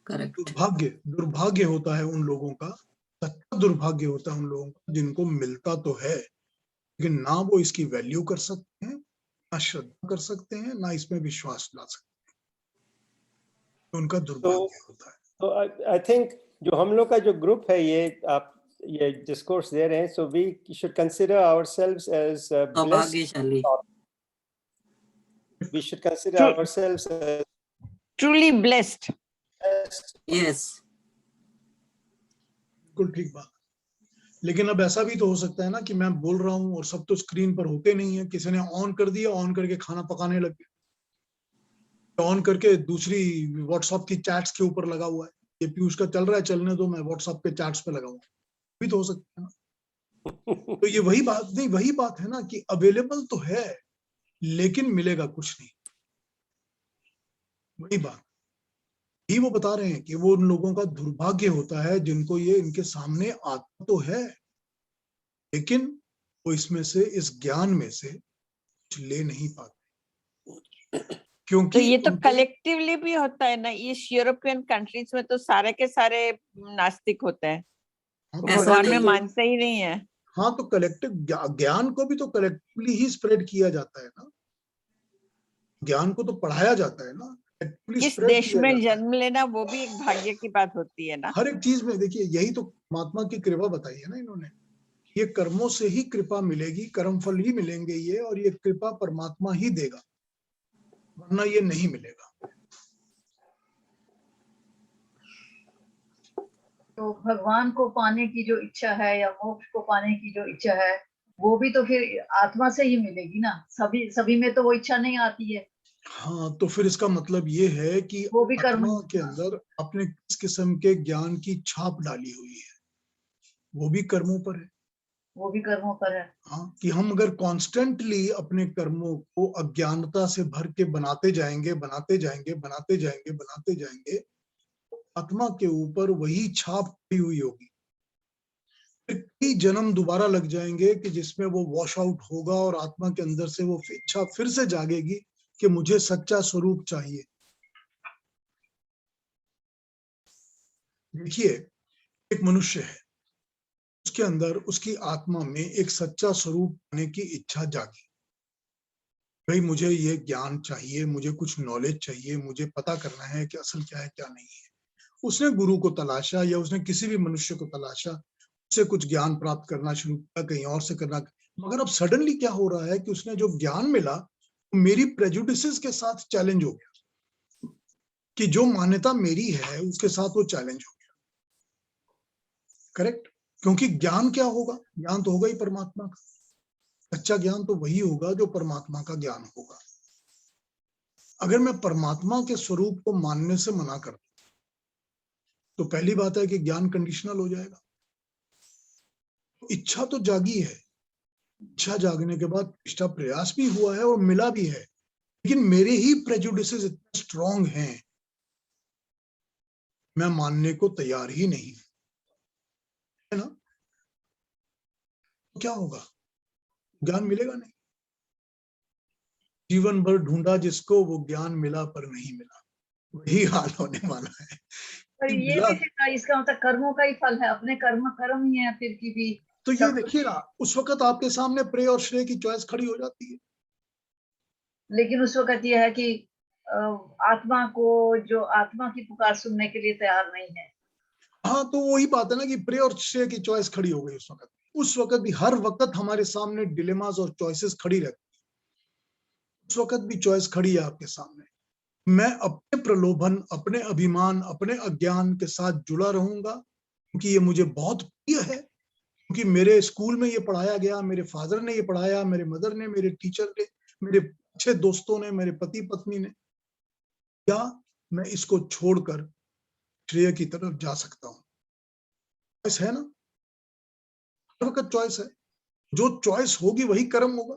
करेक्ट। दुर्भाग्य होता है उन लोगों का, सच्चा दुर्भाग्य होता है उन लोगों का जिनको मिलता तो है लेकिन ना वो इसकी वैल्यू कर सकते हैं, ना श्रद्धा कर सकते हैं, ना इसमें विश्वास ला सकते हैं। तो उनका दुर्भाग्य होता है। तो आई थिंक जो हम लोग का जो ग्रुप है, ये आप ये डिस्कोर्स दे रहे हैं, so we should consider ourselves as सौभाग्यशाली। We should consider ourselves as truly blessed. Yes, बिल्कुल ठीक बात। लेकिन अब ऐसा भी तो हो सकता है ना कि मैं बोल रहा हूँ और सब तो स्क्रीन पर होते नहीं है, किसी ने ऑन कर दिया, ऑन करके खाना पकाने लग गया, ऑन करके दूसरी व्हाट्सएप की चैट्स के ऊपर लगा हुआ है, ये पीयूष का चल रहा है, चलने दो, मैं व्हाट्सएप के चैट्स पे लगा हुआ, भी तो हो सकता है ना। तो ये वही बात है ना कि अवेलेबल तो है लेकिन मिलेगा कुछ नहीं। वही बात ही वो बता रहे हैं कि वो उन लोगों का दुर्भाग्य होता है जिनको ये इनके सामने आता तो है लेकिन वो इसमें से, इस ज्ञान में से कुछ ले नहीं पाते क्योंकि तो ये तो कलेक्टिवली भी होता है ना, इस यूरोपियन कंट्रीज में तो सारे के सारे नास्तिक होते हैं, भगवान में मानते ही नहीं है। हाँ, तो कलेक्टिव ज्ञान को भी तो कलेक्टिवली ही स्प्रेड किया जाता है ना, ज्ञान को तो पढ़ाया जाता है ना, किस देश में जन्म लेना वो भी एक भाग्य की बात होती है ना। हर एक चीज में देखिए, यही तो परमात्मा की कृपा बताई है ना इन्होंने, ये कर्मों से ही कृपा मिलेगी, कर्म फल ही मिलेंगे ये, और ये कृपा परमात्मा ही देगा वरना ये नहीं मिलेगा। तो भगवान को पाने की जो इच्छा है या मोक्ष को पाने की जो इच्छा है वो भी तो फिर आत्मा से ही मिलेगी ना, सभी में तो वो इच्छा नहीं आती है। हाँ, तो फिर इसका मतलब ये है कि वो भी कर्म आत्मा के अंदर आपने किस किस्म के ज्ञान की छाप डाली हुई है, वो भी कर्मों पर है। वो भी कर्मों पर है। हाँ, कि हम अगर कॉन्स्टेंटली अपने कर्मों को अज्ञानता से भर के बनाते जाएंगे, बनाते जाएंगे, बनाते जाएंगे, बनाते जाएंगे, आत्मा के ऊपर वही छाप पड़ी हुई होगी। फिर कई जन्म दोबारा लग जाएंगे कि जिसमें वो वॉश आउट होगा और आत्मा के अंदर से वो इच्छा फिर से जागेगी कि मुझे सच्चा स्वरूप चाहिए। देखिए, एक मनुष्य है, उसके अंदर उसकी आत्मा में एक सच्चा स्वरूप पाने की इच्छा जागी। भाई मुझे ये ज्ञान चाहिए, मुझे कुछ नॉलेज चाहिए, मुझे पता करना है कि असल क्या है क्या नहीं है। उसने गुरु को तलाशा या उसने किसी भी मनुष्य को तलाशा, उससे कुछ ज्ञान प्राप्त करना शुरू किया, कहीं और से करना। मगर अब सडनली क्या हो रहा है कि उसने जो ज्ञान मिला, मेरी प्रेजुडिसेस के साथ चैलेंज हो गया, कि जो मान्यता मेरी है उसके साथ वो चैलेंज हो गया। करेक्ट? क्योंकि ज्ञान क्या होगा? ज्ञान तो होगा ही परमात्मा का। सच्चा ज्ञान तो वही होगा जो परमात्मा का ज्ञान होगा। अगर मैं परमात्मा के स्वरूप को मानने से मना कर दूं, तो पहली बात है कि ज्ञान कंडीशनल हो जाएगा। इच्छा तो जागी है, इच्छा जागने के बाद निष्ठा प्रयास भी हुआ है और मिला भी है, लेकिन मेरे ही प्रेजुडिसेस इतने स्ट्रांग हैं, मैं मानने को तैयार ही नहीं, है ना? तो क्या होगा? ज्ञान मिलेगा नहीं। जीवन भर ढूंढा जिसको, वो ज्ञान मिला पर नहीं मिला। वही हाल होने वाला है। पर ये मिला भी फिर इसका मतलब कर्मों का ही फल है, अपने कर्म कर्म ही है फिर की भी। तो ये सब देखिए ना, उस वक्त आपके सामने प्रे और श्रेय की चॉइस खड़ी हो जाती है। लेकिन उस वक्त ये है कि अ, आत्मा को, जो आत्मा की पुकार सुनने के लिए तैयार नहीं है। हाँ, तो वही बात है ना कि प्रे और श्रेय की चॉइस खड़ी हो गई उस वक्त। उस वक्त भी हर वक्त हमारे सामने डिलेमास और चॉइसेस खड़ी रहती है। उस वक्त भी चॉइस खड़ी है आपके सामने। मैं अपने प्रलोभन, अपने अभिमान, अपने अज्ञान के साथ जुड़ा रहूंगा क्योंकि ये मुझे बहुत प्रिय है, क्योंकि मेरे स्कूल में ये पढ़ाया गया, मेरे फादर ने ये पढ़ाया, मेरे मदर ने, मेरे टीचर ने, मेरे अच्छे दोस्तों ने, मेरे पति पत्नी ने। या मैं इसको छोड़कर श्रेय की तरफ जा सकता हूँ। चॉइस है ना, हर वक्त चॉइस है। जो चॉइस होगी वही कर्म होगा,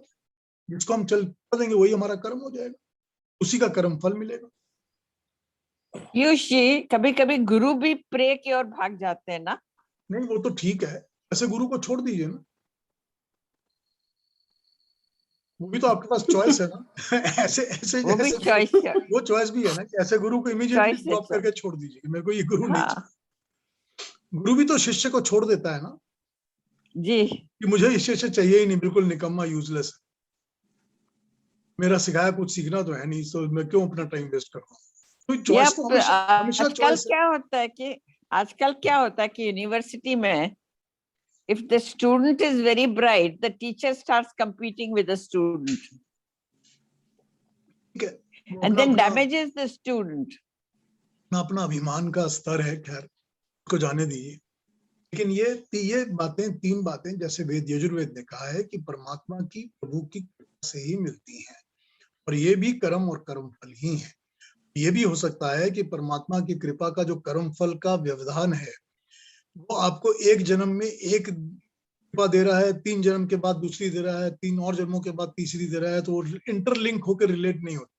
जिसको हम चल कर देंगे वही हमारा कर्म हो जाएगा, उसी का कर्म फल मिलेगा। पीयूषी, कभी कभी गुरु भी प्रे की ओर भाग जाते हैं ना? नहीं, वो तो ठीक है, ऐसे गुरु को छोड़ दीजिए ना, वो भी तो आपके पास चॉइस है ना। ऐसे ऐसे वो भी जैसे चॉइस है। वो चॉइस भी है ना कि ऐसे गुरु को इमीडिएटली चॉइस है, ड्रॉप करके छोड़ दीजिए कि मेरे को ये गुरु नहीं हाँ चाहिए। गुरु भी तो शिष्य को छोड़ देता है ना, जी। कि मुझे इस शिष्य चाहिए ही नहीं, बिल्कुल निकम्मा, यूजलेस है, मेरा सिखाया कुछ सीखना तो है नहीं, तो मैं क्यों अपना टाइम वेस्ट कर रहा हूँ। तो ये चॉइस तो हमेशा हमेशा आजकल चॉइस है। क्या होता है कि यूनिवर्सिटी में if the student is very bright, the teacher starts competing with the student ठीक है, वो and अपना then अपना damages the student. अपना अभिमान का स्तर है, खैर उसको जाने दीजिए। लेकिन ये बातें, तीन बातें जैसे वेद यजुर्वेद ने कहा है कि परमात्मा की, प्रभु की कृपा से ही मिलती हैं, और ये भी कर्म और कर्म फल ही है। ये भी हो सकता है कि परमात्मा की कृपा का जो कर्म फल का व्यवधान है, वो आपको एक जन्म में एक कृपा दे रहा है, 3 जन्म के बाद दूसरी दे रहा है, 3 और जन्मों के बाद तीसरी दे रहा है, तो वो इंटरलिंक होकर रिलेट नहीं होती।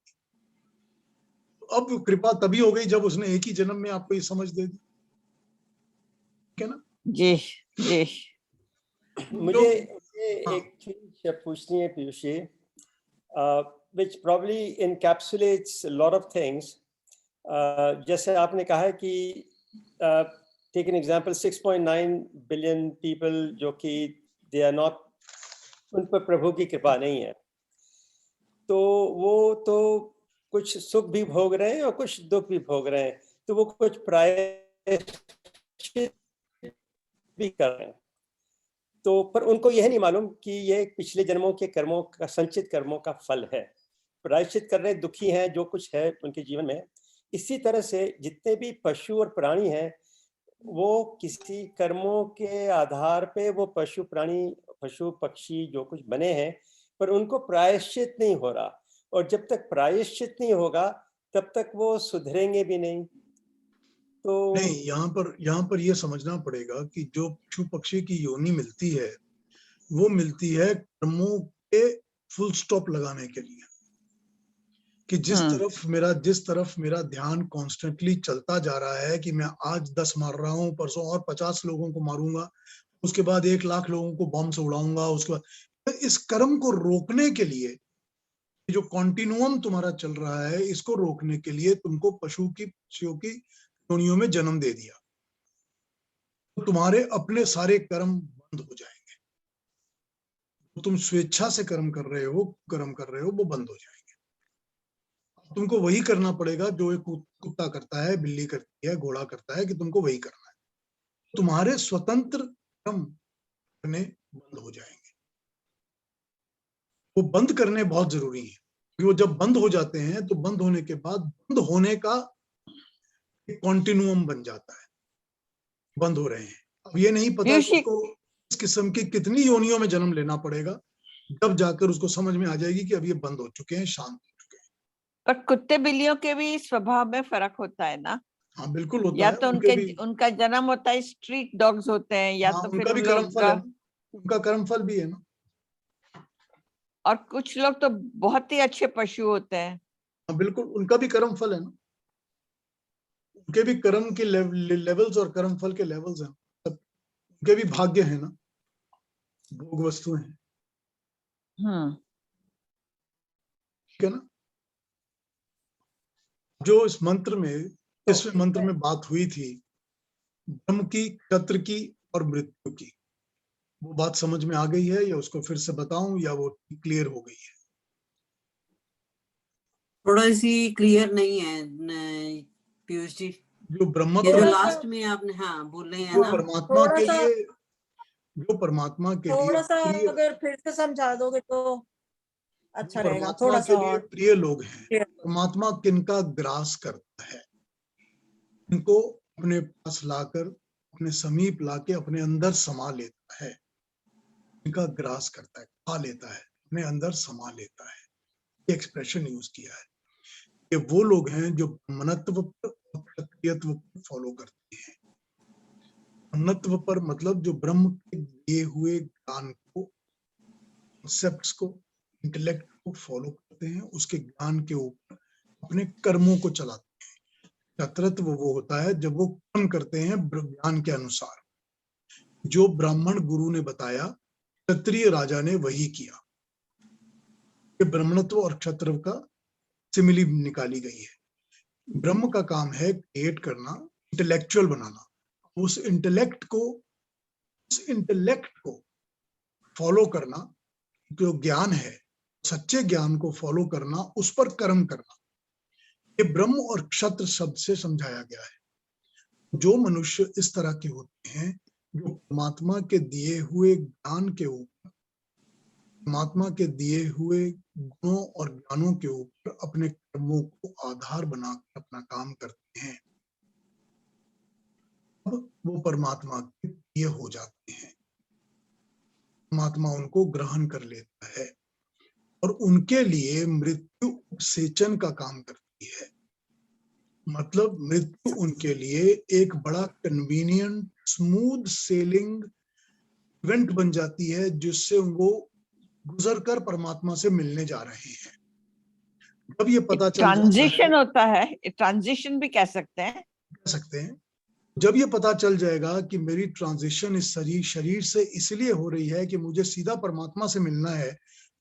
अब कृपा तभी हो गई जब उसने एक ही जन्म में आपको ये समझ दे दी, ठीक है ना? जी जी। मुझे हाँ, एक चीज पूछनी है Piyushji, which probably encapsulates a lot of things. जैसे आपने कहा है कि take an example, 6.9 billion people जो कि they are not, उन पर प्रभु की कृपा नहीं है, तो वो तो कुछ सुख भी भोग रहे हैं और कुछ दुख भी भोग रहे हैं, तो वो कुछ प्रायश्चित भी कर रहे हैं, तो पर उनको यह नहीं मालूम कि ये पिछले जन्मों के कर्मों का, संचित कर्मों का फल है। प्रायश्चित कर रहे, दुखी हैं, जो कुछ है उनके जीवन में। इसी तरह से जितने भी पशु और प्राणी हैं, वो किसी कर्मों के आधार पे वो पशु प्राणी, पशु पक्षी जो कुछ बने हैं, पर उनको प्रायश्चित नहीं हो रहा, और जब तक प्रायश्चित नहीं होगा तब तक वो सुधरेंगे भी नहीं। तो नहीं, यहाँ पर ये समझना पड़ेगा कि जो पशु पक्षी की योनि मिलती है वो मिलती है कर्मों के फुल स्टॉप लगाने के लिए, कि जिस तरफ मेरा ध्यान कॉन्स्टेंटली चलता जा रहा है कि मैं आज 10 मार रहा हूँ, परसों और 50 लोगों को मारूंगा, उसके बाद 1 लाख लोगों को बम से उड़ाऊंगा, उसके बाद इस कर्म को रोकने के लिए, जो कॉन्टिन्यूअम तुम्हारा चल रहा है, इसको रोकने के लिए तुमको पशुओं की योनियों में जन्म दे दिया, तो तुम्हारे अपने सारे कर्म बंद हो जाएंगे। तो तुम स्वेच्छा से कर्म कर रहे हो वो बंद हो जाएंगे। तुमको वही करना पड़ेगा जो एक कुत्ता करता है, बिल्ली करती है, घोड़ा करता है, कि तुमको वही करना है। तुम्हारे स्वतंत्र कर्म करने बंद हो जाएंगे। वो बंद करने बहुत जरूरी है, क्योंकि वो जब बंद हो जाते हैं तो बंद होने के बाद बंद होने का एक कॉन्टिन्यूअम बन जाता है। बंद हो रहे हैं, अब ये नहीं पता उसको इस किस्म की कितनी योनियों में जन्म लेना पड़ेगा, जब जाकर उसको समझ में आ जाएगी कि अब ये बंद हो चुके हैं, शांत हो चुके हैं। पर कुत्ते बिल्लियों के भी स्वभाव में फर्क होता है ना? हाँ बिल्कुल होता या है। तो उनका जन्म होता है, स्ट्रीट डॉग्स होते हैं, या तो फिर उनका भी कर्मफल है, उनका कर्मफल भी है ना। और कुछ लोग तो बहुत ही अच्छे पशु होते हैं। हाँ बिल्कुल, उनका भी कर्मफल है ना। उनके भी कर्म के लेवल्स और कर्मफल के लेवल्स हैं, उनके भी भाग्य है ना, भोग वस्तुएं हैं, ठीक है ना। जो इस मंत्र में, इसमें मंत्र में बात हुई थी ब्रह्म की, क्षत्र की और मृत्यु की, वो बात समझ में आ गई है या उसको फिर से बताऊं, या वो क्लियर हो गई है? थोड़ा सी क्लियर नहीं है पीयूष जी। जो ब्रह्मत्व, ये जो लास्ट में आपने हाँ बोले हैं जो ना, परमात्मा के लिए, जो परमात्मा के लिए थोड़ा सा प्रिय, अगर फिर से समझा दोगे तो अच्छा रहेगा। परमात्मा थोड़ा के सा लिए और प्रिय लोग हैं। परमात्मा किनका ग्रास करता है, इनको अपने पास लाकर, अपने समीप लाके अपने अंदर समा लेता है। इनका ग्रास करता है, खा लेता है, अपने अंदर समा लेता है। ये एक्सप्रेशन यूज किया है। ये वो लोग हैं जो ब्रह्मत्व पर और क्षत्रियत्व पर फॉलो करते हैं। ब्रह्मत्व पर मतलब जो ब्रह्म के दिए हुए ज्ञान को, कॉन्सेप्ट्स को, इंटेलेक्ट को फॉलो करते हैं, उसके ज्ञान के ऊपर अपने कर्मों को चलाते हैं। क्षत्रत्व वो होता है जब वो कर्म करते हैं ज्ञान के अनुसार। जो ब्राह्मण गुरु ने बताया, क्षत्रिय राजा ने वही किया। ये ब्राह्मणत्व और क्षत्र का सिमिली निकाली गई है। ब्रह्म का काम है क्रिएट करना, इंटेलेक्चुअल बनाना। उस इंटेलेक्ट को फॉलो करना, जो ज्ञान है, सच्चे ज्ञान को फॉलो करना, उस पर कर्म करना, ये ब्रह्म और क्षत्र शब्द से समझाया गया है। जो मनुष्य इस तरह के होते हैं, जो परमात्मा के दिए हुए ज्ञान के ऊपर, परमात्मा के दिए हुए गुणों और ज्ञानों के ऊपर अपने कर्मों को आधार बनाकर अपना काम करते हैं, अब वो परमात्मा के प्रिय हो जाते हैं। परमात्मा उनको ग्रहण कर लेता है और उनके लिए मृत्यु उपसेचन का काम करती है। मतलब मृत्यु उनके लिए एक बड़ा कन्वीनियंट, स्मूथ सेलिंग इवेंट बन जाती है, जिससे वो गुजरकर परमात्मा से मिलने जा रहे हैं। जब ये पता चल जाता है, ट्रांजिशन होता है, ट्रांजिशन भी कह सकते हैं। जब ये पता चल जाएगा कि मेरी ट्रांजिशन इस शरीर से इसलिए हो रही है कि मुझे सीधा परमात्मा से मिलना है,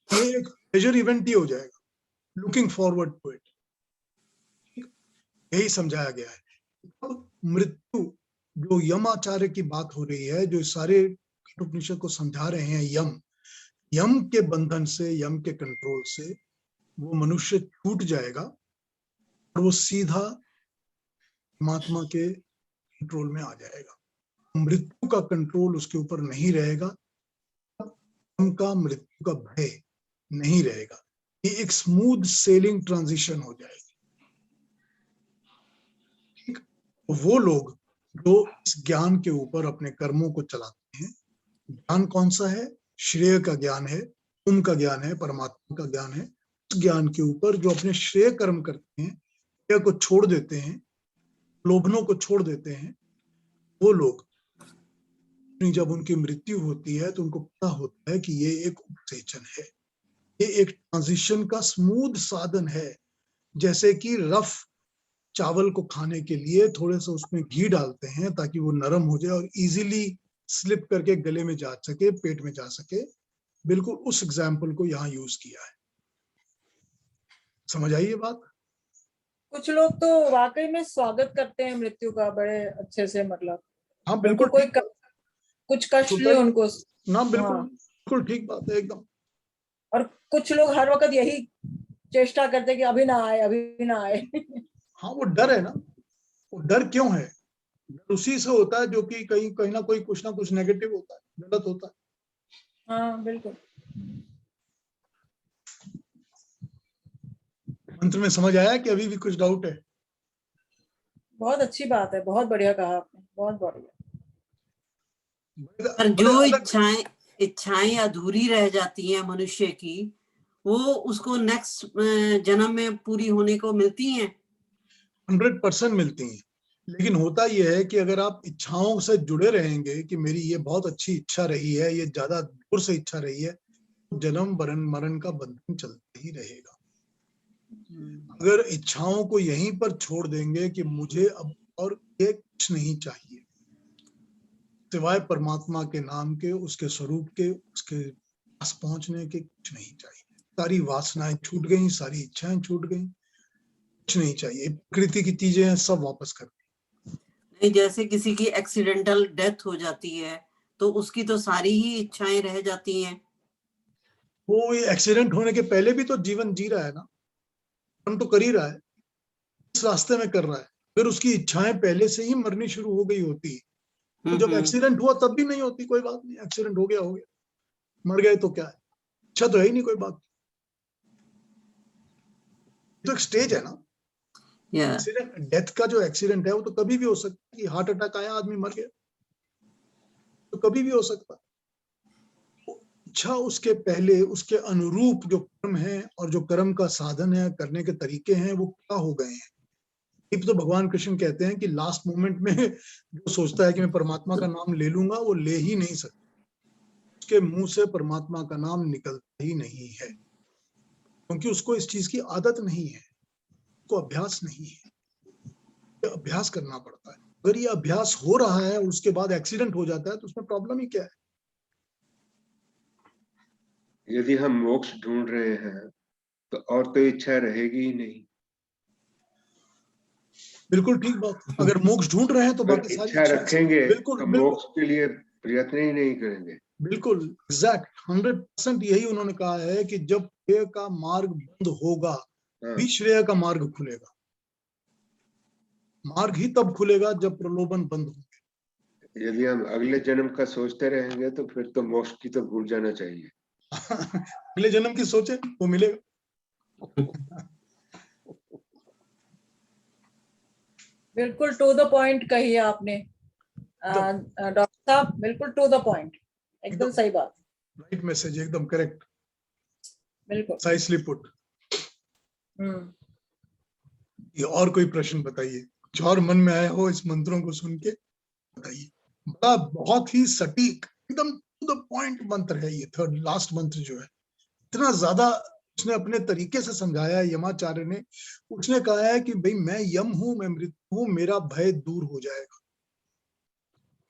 ये एक प्लेजर इवेंट ही हो जाएगा, लुकिंग फॉरवर्ड टू इट। यही समझाया गया है। अब मृत्यु, जो यम आचार्य की बात हो रही है, जो सारे उपनिषद को समझा रहे हैं, यम के बंधन से, यम के कंट्रोल से वो मनुष्य छूट जाएगा और वो सीधा परमात्मा के कंट्रोल में आ जाएगा। मृत्यु का कंट्रोल उसके ऊपर नहीं रहेगा, उनका मृत्यु का भय नहीं रहेगा। ये एक स्मूथ सेलिंग ट्रांजिशन हो जाएगी। ठीक, वो लोग जो इस ज्ञान के ऊपर अपने कर्मों को चलाते हैं, ज्ञान कौन सा है? श्रेय का ज्ञान है, तुम का ज्ञान है, परमात्मा का ज्ञान है, उस ज्ञान के ऊपर जो अपने श्रेय कर्म करते हैं, श्रेय को छोड़ देते हैं, लोभनों को छोड़ देते हैं, वो लोग जब उनकी मृत्यु होती है तो उनको पता होता है कि ये एक उपसेचन है, ये एक ट्रांजिशन का स्मूथ साधन है। जैसे कि रफ चावल को खाने के लिए थोड़े से उसमें घी डालते हैं ताकि वो नरम हो जाए और इजीली स्लिप करके गले में जा सके, पेट में जा सके, बिल्कुल उस एग्जाम्पल को यहाँ यूज किया है। समझ आई ये बात? कुछ लोग तो वाकई में स्वागत करते हैं मृत्यु का बड़े अच्छे से, मतलब हाँ उनको बिल्कुल कोई ठीक बात। कुछ कष्ट होता नहीं ही- उनको। ना बिल्कुल हाँ। बिल्कुल ठीक बात है एकदम। और कुछ लोग हर वक्त यही चेष्टा करते हैं कि अभी ना आए, अभी ना आए। हाँ वो डर है ना, वो डर क्यों है? डर उसी से होता है जो कि कहीं कहीं ना कुछ नेगेटिव होता है, गलत होता है। हाँ बिल्कुल। मंत्र में समझ आया कि अभी भी कुछ डाउट है? बहुत अच्छी बात है, बहुत बढ़िया कहा आपने, बहुत बढ़िया। पर बड़े जो अलग इच्छाएं अधूरी रह जाती हैं मनुष्य की, वो उसको नेक्स्ट जन्म में पूरी होने को मिलती हैं। 100% मिलती हैं। लेकिन होता यह है कि अगर आप इच्छाओं से जुड़े रहेंगे कि मेरी ये बहुत अच्छी इच्छा रही है, ये ज्यादा दूर से इच्छा रही है, तो जन्म मरण मरण का बंधन चलता ही रहेगा। अगर इच्छाओं को यहीं पर छोड़ देंगे कि मुझे अब और ये कुछ नहीं चाहिए सिवाय परमात्मा के नाम के, उसके स्वरूप के, उसके पास पहुंचने के, कुछ नहीं चाहिए। सारी वासनाएं छूट गई, सारी इच्छाएं छूट गई, कुछ नहीं चाहिए। प्रकृति की चीजें हैं, सब वापस कर। नहीं, जैसे किसी की एक्सीडेंटल डेथ हो जाती है तो उसकी तो सारी ही इच्छाएं रह जाती हैं। वो एक्सीडेंट होने के पहले भी तो जीवन जी रहा है ना, कर्म तो कर ही रहा है, इस रास्ते में कर रहा है। अगर उसकी इच्छाएं पहले से ही मरनी शुरू हो गई होती तो जब एक्सीडेंट हुआ तब भी नहीं होती, कोई बात नहीं, एक्सीडेंट हो गया, मर गए तो क्या है, इच्छा तो है ही नहीं कोई बात। तो एक स्टेज है ना, एक्सीडेंट डेथ का जो एक्सीडेंट है वो तो कभी भी हो सकता है कि हार्ट अटैक आया, आदमी मर गया, तो कभी भी हो सकता है। इच्छा उसके पहले, उसके अनुरूप जो कर्म है और जो कर्म का साधन है, करने के तरीके हैं, वो क्या हो गए हैं। तो भगवान कृष्ण कहते हैं कि लास्ट मोमेंट में जो सोचता है कि मैं परमात्मा का नाम ले लूंगा, वो ले ही नहीं सकता, उसके मुंह से परमात्मा का नाम निकलता ही नहीं है, क्योंकि उसको इस चीज की आदत नहीं है, उसको अभ्यास नहीं है। ये अभ्यास करना पड़ता है। अगर ये अभ्यास हो रहा है और उसके बाद एक्सीडेंट हो जाता है तो उसमें प्रॉब्लम ही क्या है? यदि हम मोक्ष ढूंढ रहे हैं तो और तो इच्छा रहेगी ही नहीं। बिल्कुल ठीक बात। अगर मोक्ष ढूंढ रहे हैं तो अगर बाकी सारी इच्छा रखेंगे बिल्कुल तो बिल्कुल मोक्ष के लिए प्रयत्न ही नहीं करेंगे। बिल्कुल एग्जैक्ट 100% यही उन्होंने कहा है कि जब श्रेय का मार्ग बंद होगा भी श्रेय का मार्ग खुलेगा। मार्ग ही तब खुलेगा जब प्रलोभन बंद होंगे। यदि हम अगले जन्म का सोचते रहेंगे तो फिर तो मोक्ष की तो भूल जाना चाहिए। अगले जन्म की सोचे वो मिलेगा। बिल्कुल टू द पॉइंट कही आपने डॉक्टर साहब, बिल्कुल टू द पॉइंट, एकदम सही बात। राइट मैसेज, एकदम करेक्ट, बिल्कुल। साइसली पुट। ये और कोई प्रश्न बताइए, कुछ और मन में आया हो इस मंत्रों को सुन के बताइए। बड़ा बहुत ही सटीक, एकदम टू द पॉइंट मंत्र है ये थर्ड लास्ट मंत्र जो है। इतना ज्यादा उसने अपने तरीके से समझाया यमाचार्य ने। उसने कहा है कि भाई मैं यम हूं, मैं मृत्यु हूं, मेरा भय दूर हो जाएगा,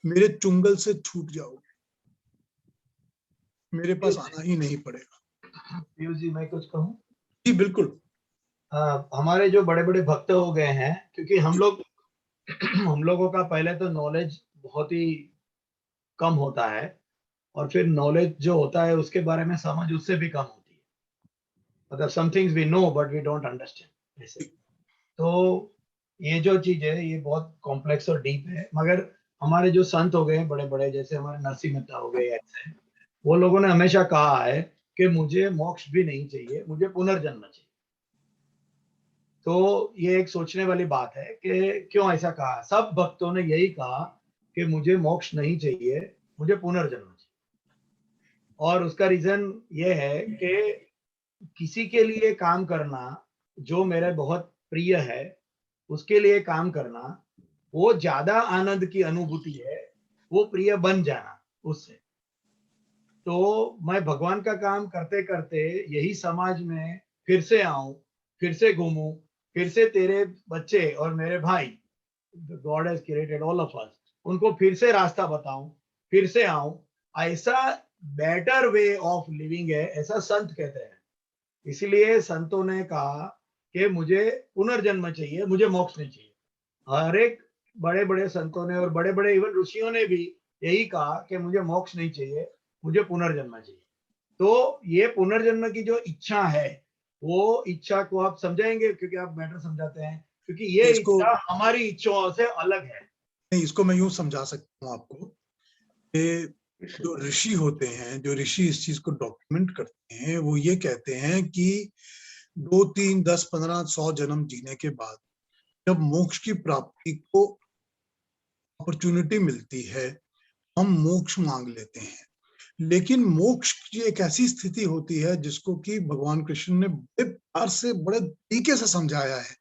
मेरे चुंगल से छूट जाओगे, मेरे पास आना ही नहीं पड़ेगा। पीयूष जी, मैं कुछ कहूं? जी बिल्कुल। हमारे जो बड़े बड़े भक्त हो गए हैं, क्योंकि हम लोगों का पहले तो नॉलेज बहुत ही कम होता है, और फिर नॉलेज जो होता है उसके बारे में समझ उससे भी कम होती है। मतलब some things we know but we don't understand ऐसे। तो ये जो चीज है ये बहुत कॉम्प्लेक्स और डीप है। मगर हमारे जो संत हो गए हैं बड़े बड़े, जैसे हमारे नरसिंह मेहता हो गए, ऐसे वो लोगों ने हमेशा कहा है कि मुझे मोक्ष भी नहीं चाहिए, मुझे पुनर्जन्म चाहिए। तो ये एक सोचने वाली बात है कि क्यों ऐसा कहा। सब भक्तों ने यही कहा कि मुझे मोक्ष नहीं चाहिए, मुझे पुनर्जन्म चाहिए। और उसका रीजन ये है कि किसी के लिए काम करना जो मेरे बहुत प्रिय है, उसके लिए काम करना, वो ज्यादा आनंद की अनुभूति है, वो प्रिय बन जाना उससे। तो मैं भगवान का काम करते करते यही समाज में फिर से आऊं, फिर से घूमूं, फिर से तेरे बच्चे और मेरे भाई, God has created all of us, उनको फिर से रास्ता बताऊं, फिर से आऊं, ऐसा बेटर वे ऑफ लिविंग है, ऐसा संत कहते हैं। इसलिए संतों ने कहा कि मुझे पुनर्जन्म चाहिए, मुझे मोक्ष नहीं चाहिए। हर एक बड़े बड़े संतों ने और बड़े बड़े इवन ऋषियों ने भी यही कहा कि मुझे मोक्ष नहीं चाहिए, मुझे पुनर्जन्म चाहिए। तो ये पुनर्जन्म की जो इच्छा है, वो इच्छा को आप समझाएंगे, क्योंकि आप मैटर समझाते हैं, क्योंकि ये इसको इच्छा हमारी इच्छाओं से अलग है। नहीं, इसको मैं यूं समझा सकता हूँ आपको कि जो ऋषि होते हैं, जो ऋषि इस चीज को डॉक्यूमेंट करते हैं, वो ये कहते हैं कि 2, 3, 10, 15, 100 जन्म जीने के बाद जब मोक्ष की प्राप्ति को अपॉर्चुनिटी मिलती है, हम मोक्ष मांग लेते हैं। लेकिन मोक्ष की एक ऐसी स्थिति होती है जिसको कि भगवान कृष्ण ने बड़े प्यार से, बड़े तरीके से समझाया है।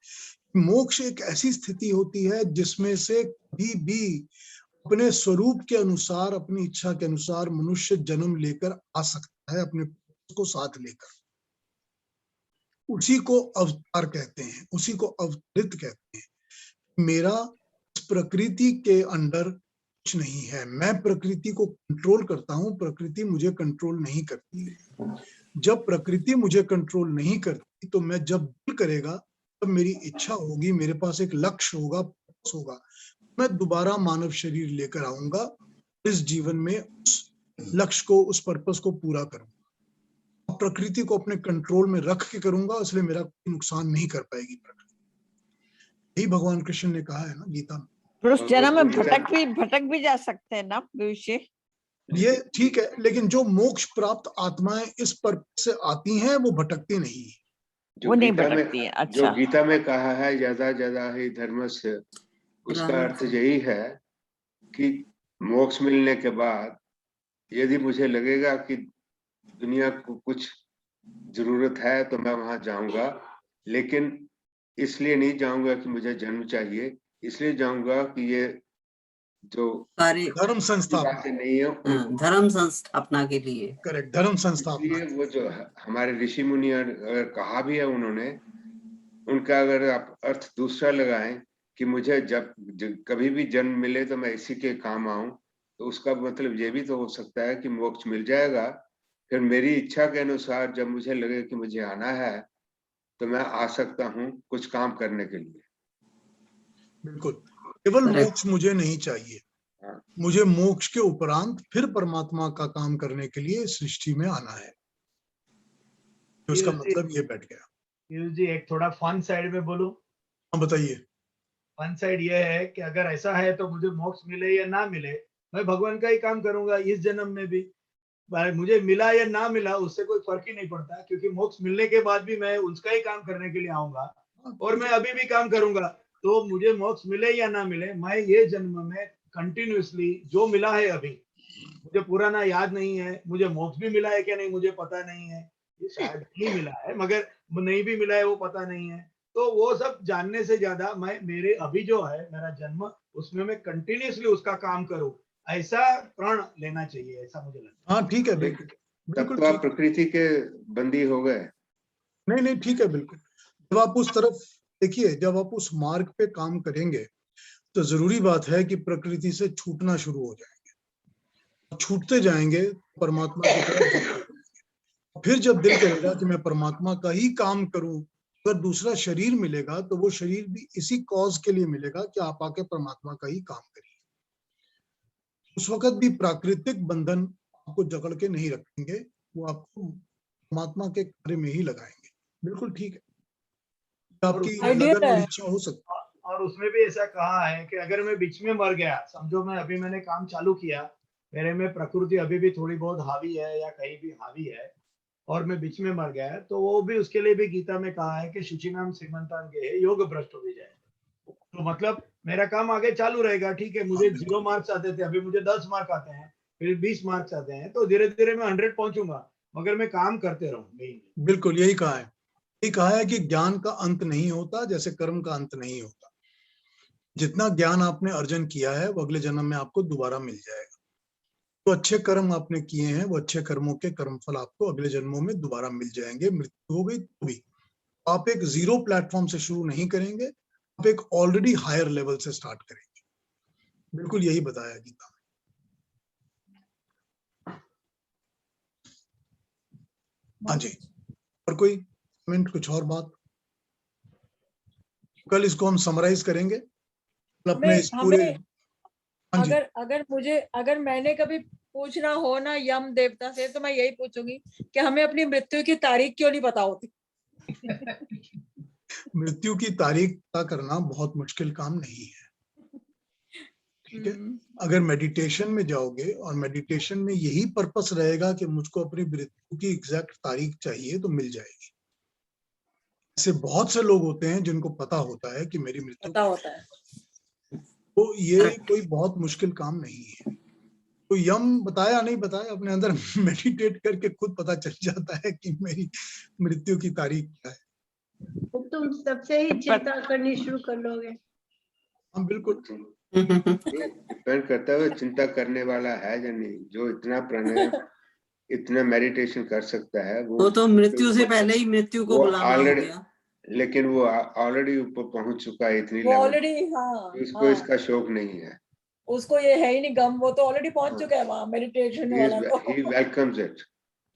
मोक्ष एक ऐसी स्थिति होती है जिसमें से कभी भी अपने स्वरूप के अनुसार, अपनी इच्छा के अनुसार मनुष्य जन्म लेकर आ सकता है, अपने को साथ लेकर। उसी को अवतार कहते हैं, उसी को अवतरित कहते हैं। मेरा इस प्रकृति के अंडर कुछ नहीं है, मैं प्रकृति को कंट्रोल करता हूं, प्रकृति मुझे कंट्रोल नहीं करती है। जब प्रकृति मुझे कंट्रोल नहीं करती, तो मैं जब दिल करेगा, तब मेरी इच्छा होगी, मेरे पास एक लक्ष्य होगा, पर्पस होगा, मैं दोबारा मानव शरीर लेकर आऊंगा, इस जीवन में उस लक्ष्य को, उस पर्पस को पूरा करूंगा। प्रकृति को अपने कंट्रोल में रख के करूंगा, इसलिए मेरा कोई नुकसान नहीं कर पाएगी प्रकृति। यही भगवान कृष्ण ने कहा है ना गीता में। फिर उस जन्म में भटक भी जा सकते हैं ना भविष्य। ये ठीक है, लेकिन जो मोक्ष प्राप्त आत्माएं इस पर्पस से आती हैं, वो भटकती नहीं है। वो नहीं भटकती है। अच्छा, जो गीता में कहा है ज्यादा ज्यादा ही धर्मस्य, उसका अर्थ यही है कि मोक्ष मिलने के बाद यदि मुझे लगेगा कि दुनिया को कुछ जरूरत है तो मैं वहां जाऊंगा, लेकिन इसलिए नहीं जाऊंगा कि मुझे जन्म चाहिए, इसलिए जाऊंगा कि ये जो धर्म संस्थापना नहीं है, धर्म संस्थापना के लिए। करेक्ट, धर्म संस्थापना। इसलिए वो जो हमारे ऋषि मुनि अगर कहा भी है उन्होंने, उनका अगर आप अर्थ दूसरा लगाएं कि मुझे जब कभी भी जन्म मिले तो मैं इसी के काम आऊं, तो उसका मतलब ये भी तो हो सकता है कि मोक्ष मिल जाएगा, फिर मेरी इच्छा के अनुसार जब मुझे लगे कि मुझे आना है तो मैं आ सकता हूं कुछ काम करने के लिए। बिल्कुल, केवल मोक्ष मुझे नहीं चाहिए, मुझे मोक्ष के उपरांत फिर परमात्मा का काम करने के लिए सृष्टि में आना है। तो उसका मतलब ये बैठ गया। पीयूष जी, एक थोड़ा फन साइड में बोलूं? हाँ बताइए। फन साइड ये है कि अगर ऐसा है तो मुझे मोक्ष मिले या ना मिले, मैं भगवान का ही काम करूंगा इस जन्म में भी। मुझे मिला या ना मिला उससे कोई फर्क ही नहीं पड़ता, क्योंकि मोक्ष मिलने के बाद भी मैं उसका ही काम करने के लिए आऊंगा, और मैं अभी भी काम करूंगा। तो मुझे मोक्ष मिले या ना मिले, मैं ये जन्म में कंटिन्यूअसली जो मिला है, अभी मुझे पुराना याद नहीं है, मुझे मोक्ष भी मिला है क्या नहीं मुझे पता नहीं है, ये शायद नहीं मिला है, मगर नहीं भी मिला है वो पता नहीं है। तो वो सब जानने से ज्यादा मैं मेरे अभी जो है मेरा जन्म, उसमें मैं कंटिन्यूअसली उसका काम करूं, ऐसा प्रण लेना चाहिए, ऐसा मुझे लगता है। हाँ ठीक है, बिल्कुल तब तो आप प्रकृति के बंदी हो गए। नहीं नहीं, ठीक है, बिल्कुल। जब आप उस तरफ देखिए, जब आप उस मार्ग पे काम करेंगे, तो जरूरी बात है कि प्रकृति से छूटना शुरू हो जाएंगे, छूटते जाएंगे परमात्मा की तरफ जाते जाएंगे। फिर जब दिल करेगा कि मैं परमात्मा का ही काम करूं, अगर दूसरा शरीर मिलेगा तो वो शरीर भी इसी कॉज के लिए मिलेगा कि आप आके परमात्मा का ही काम करिए। उस वक्त भी प्राकृतिक बंधन आपको जकड़ के नहीं रखेंगे, वो आपको परमात्मा के कार्य में ही लगाएंगे। बिल्कुल ठीक है, आपकी लगन और इच्छा हो सकती है। और उसमें भी ऐसा कहा है कि अगर मैं बीच में मर गया, समझो मैं अभी मैंने काम चालू किया, मेरे में प्रकृति अभी भी थोड़ी बहुत हावी है या कहीं भी हावी है, और मैं बीच में मर गया, तो वो भी उसके लिए भी गीता में कहा है कि शुचिनाम श्रीमंतांगे योग भ्रष्ट हो भी जाए। तो मतलब मेरा काम आगे चालू रहेगा, ठीक है, मुझे 0 मार्क्स आते थे, अभी मुझे 10 मार्क आते हैं, फिर 20 मार्क्स आते हैं, तो धीरे धीरे मैं 100 पहुंचूंगा। मगर मैं काम करते रहूं नहीं। बिल्कुल यही कहा है, यही कहा है कि ज्ञान का अंत नहीं होता, जैसे कर्म का अंत नहीं होता। जितना ज्ञान आपने अर्जन किया है वो अगले जन्म में आपको दोबारा मिल जाएगा। तो अच्छे कर्म आपने किए हैं, वो अच्छे कर्मों के कर्मफल आपको अगले जन्मों में दोबारा मिल जाएंगे। मृत्यु हो गई तो भी आप एक जीरो प्लेटफॉर्म से शुरू नहीं करेंगे, आप एक ऑलरेडी हायर लेवल से स्टार्ट करेंगे। बिल्कुल यही बताया गीता में। हाँ जी, और कोई कमेंट, कुछ और बात? कल इसको हम समराइज करेंगे, कल अपने इस पूरे। हाँ जी, अगर मैंने कभी पूछना हो ना यम देवता से, तो मैं यही पूछूंगी कि हमें अपनी मृत्यु की तारीख क्यों नहीं पता होती। मृत्यु की तारीख पता करना बहुत मुश्किल काम नहीं है, ठीक है। अगर मेडिटेशन में जाओगे और मेडिटेशन में यही पर्पस रहेगा कि मुझको अपनी मृत्यु की एग्जैक्ट तारीख चाहिए, तो मिल जाएगी। ऐसे बहुत से लोग होते हैं जिनको पता होता है कि मेरी मृत्यु पता होता है, तो ये कोई बहुत मुश्किल काम नहीं है। तो यम बताया नहीं बताया, अपने अंदर मेडिटेट करके खुद पता चल जाता है कि मेरी मृत्यु की तारीख क्या है। तो तुम सबसे ही चिंता करनी शुरू कर लोगे। हाँ बिल्कुल, डिपेंड करता है चिंता करने वाला है या नहीं। जो इतना प्राणायाम इतना मेडिटेशन कर सकता है वो तो मृत्यु से पहले ही मृत्यु को बुलाना हो गया। लेकिन वो ऑलरेडी ऊपर पहुंच चुका है इतनी वो लेवल, ऑलरेडी, हाँ, इसको हाँ, इसका शौक नहीं है, उसको ये है ही नहीं गम, वो तो ऑलरेडी पहुंच चुका है वहां मेडिटेशन वाला तो। he welcomes it,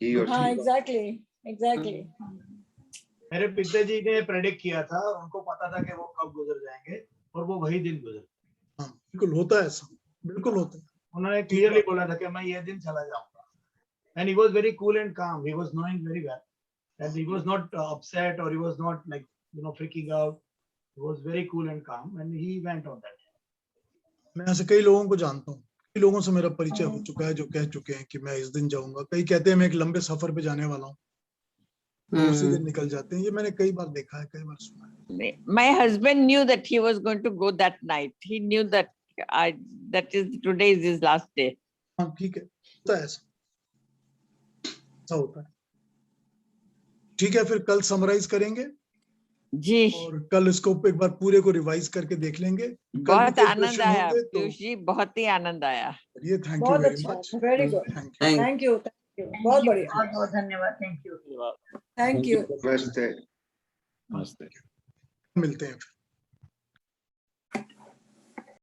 he or हाँ, she। एग्जैक्टली। मेरे पिताजी ने प्रेडिक्ट किया था, उनको पता था कि वो कब गुजर जाएंगे और वो वही दिन गुजर। हाँ बिल्कुल होता है ऐसा, बिल्कुल होता है। उन्होंने क्लियरली बोला था कि मैं ये दिन चला जाऊंगा। And he was very cool and calm, he was knowing very well that he was not upset or he was not like freaking out. He was very cool and calm and he went on that. मैं ऐसे कई लोगों को जानता हूँ, कई लोगों से मेरा परिचय हो चुका है जो कह चुके हैं कि मैं इस दिन जाऊंगा। कई कहते हैं मैं एक लंबे सफर पे जाने वाला हूँ, तो उसी दिन निकल जाते हैं। ये मैंने कई बार देखा है, कई बार सुना है। My husband knew that he was going to go that night. He knew that today is his last day. हाँ ठीक है, होता है ऐसा होता है। ठीक है, फिर कल समराइज करेंगे जी, और कल इसको एक बार पूरे को रिवाइज करके देख लेंगे। बहुत आनंद आया पीयूष जी, बहुत ही आनंद आया। ये थैंक यू बहुत वेरी अच्छा, much, very good, thank you, बहुत बढ़िया, बहुत बहुत धन्यवाद, थैंक यू। Thank you. नमस्ते। मिलते हैं फिर।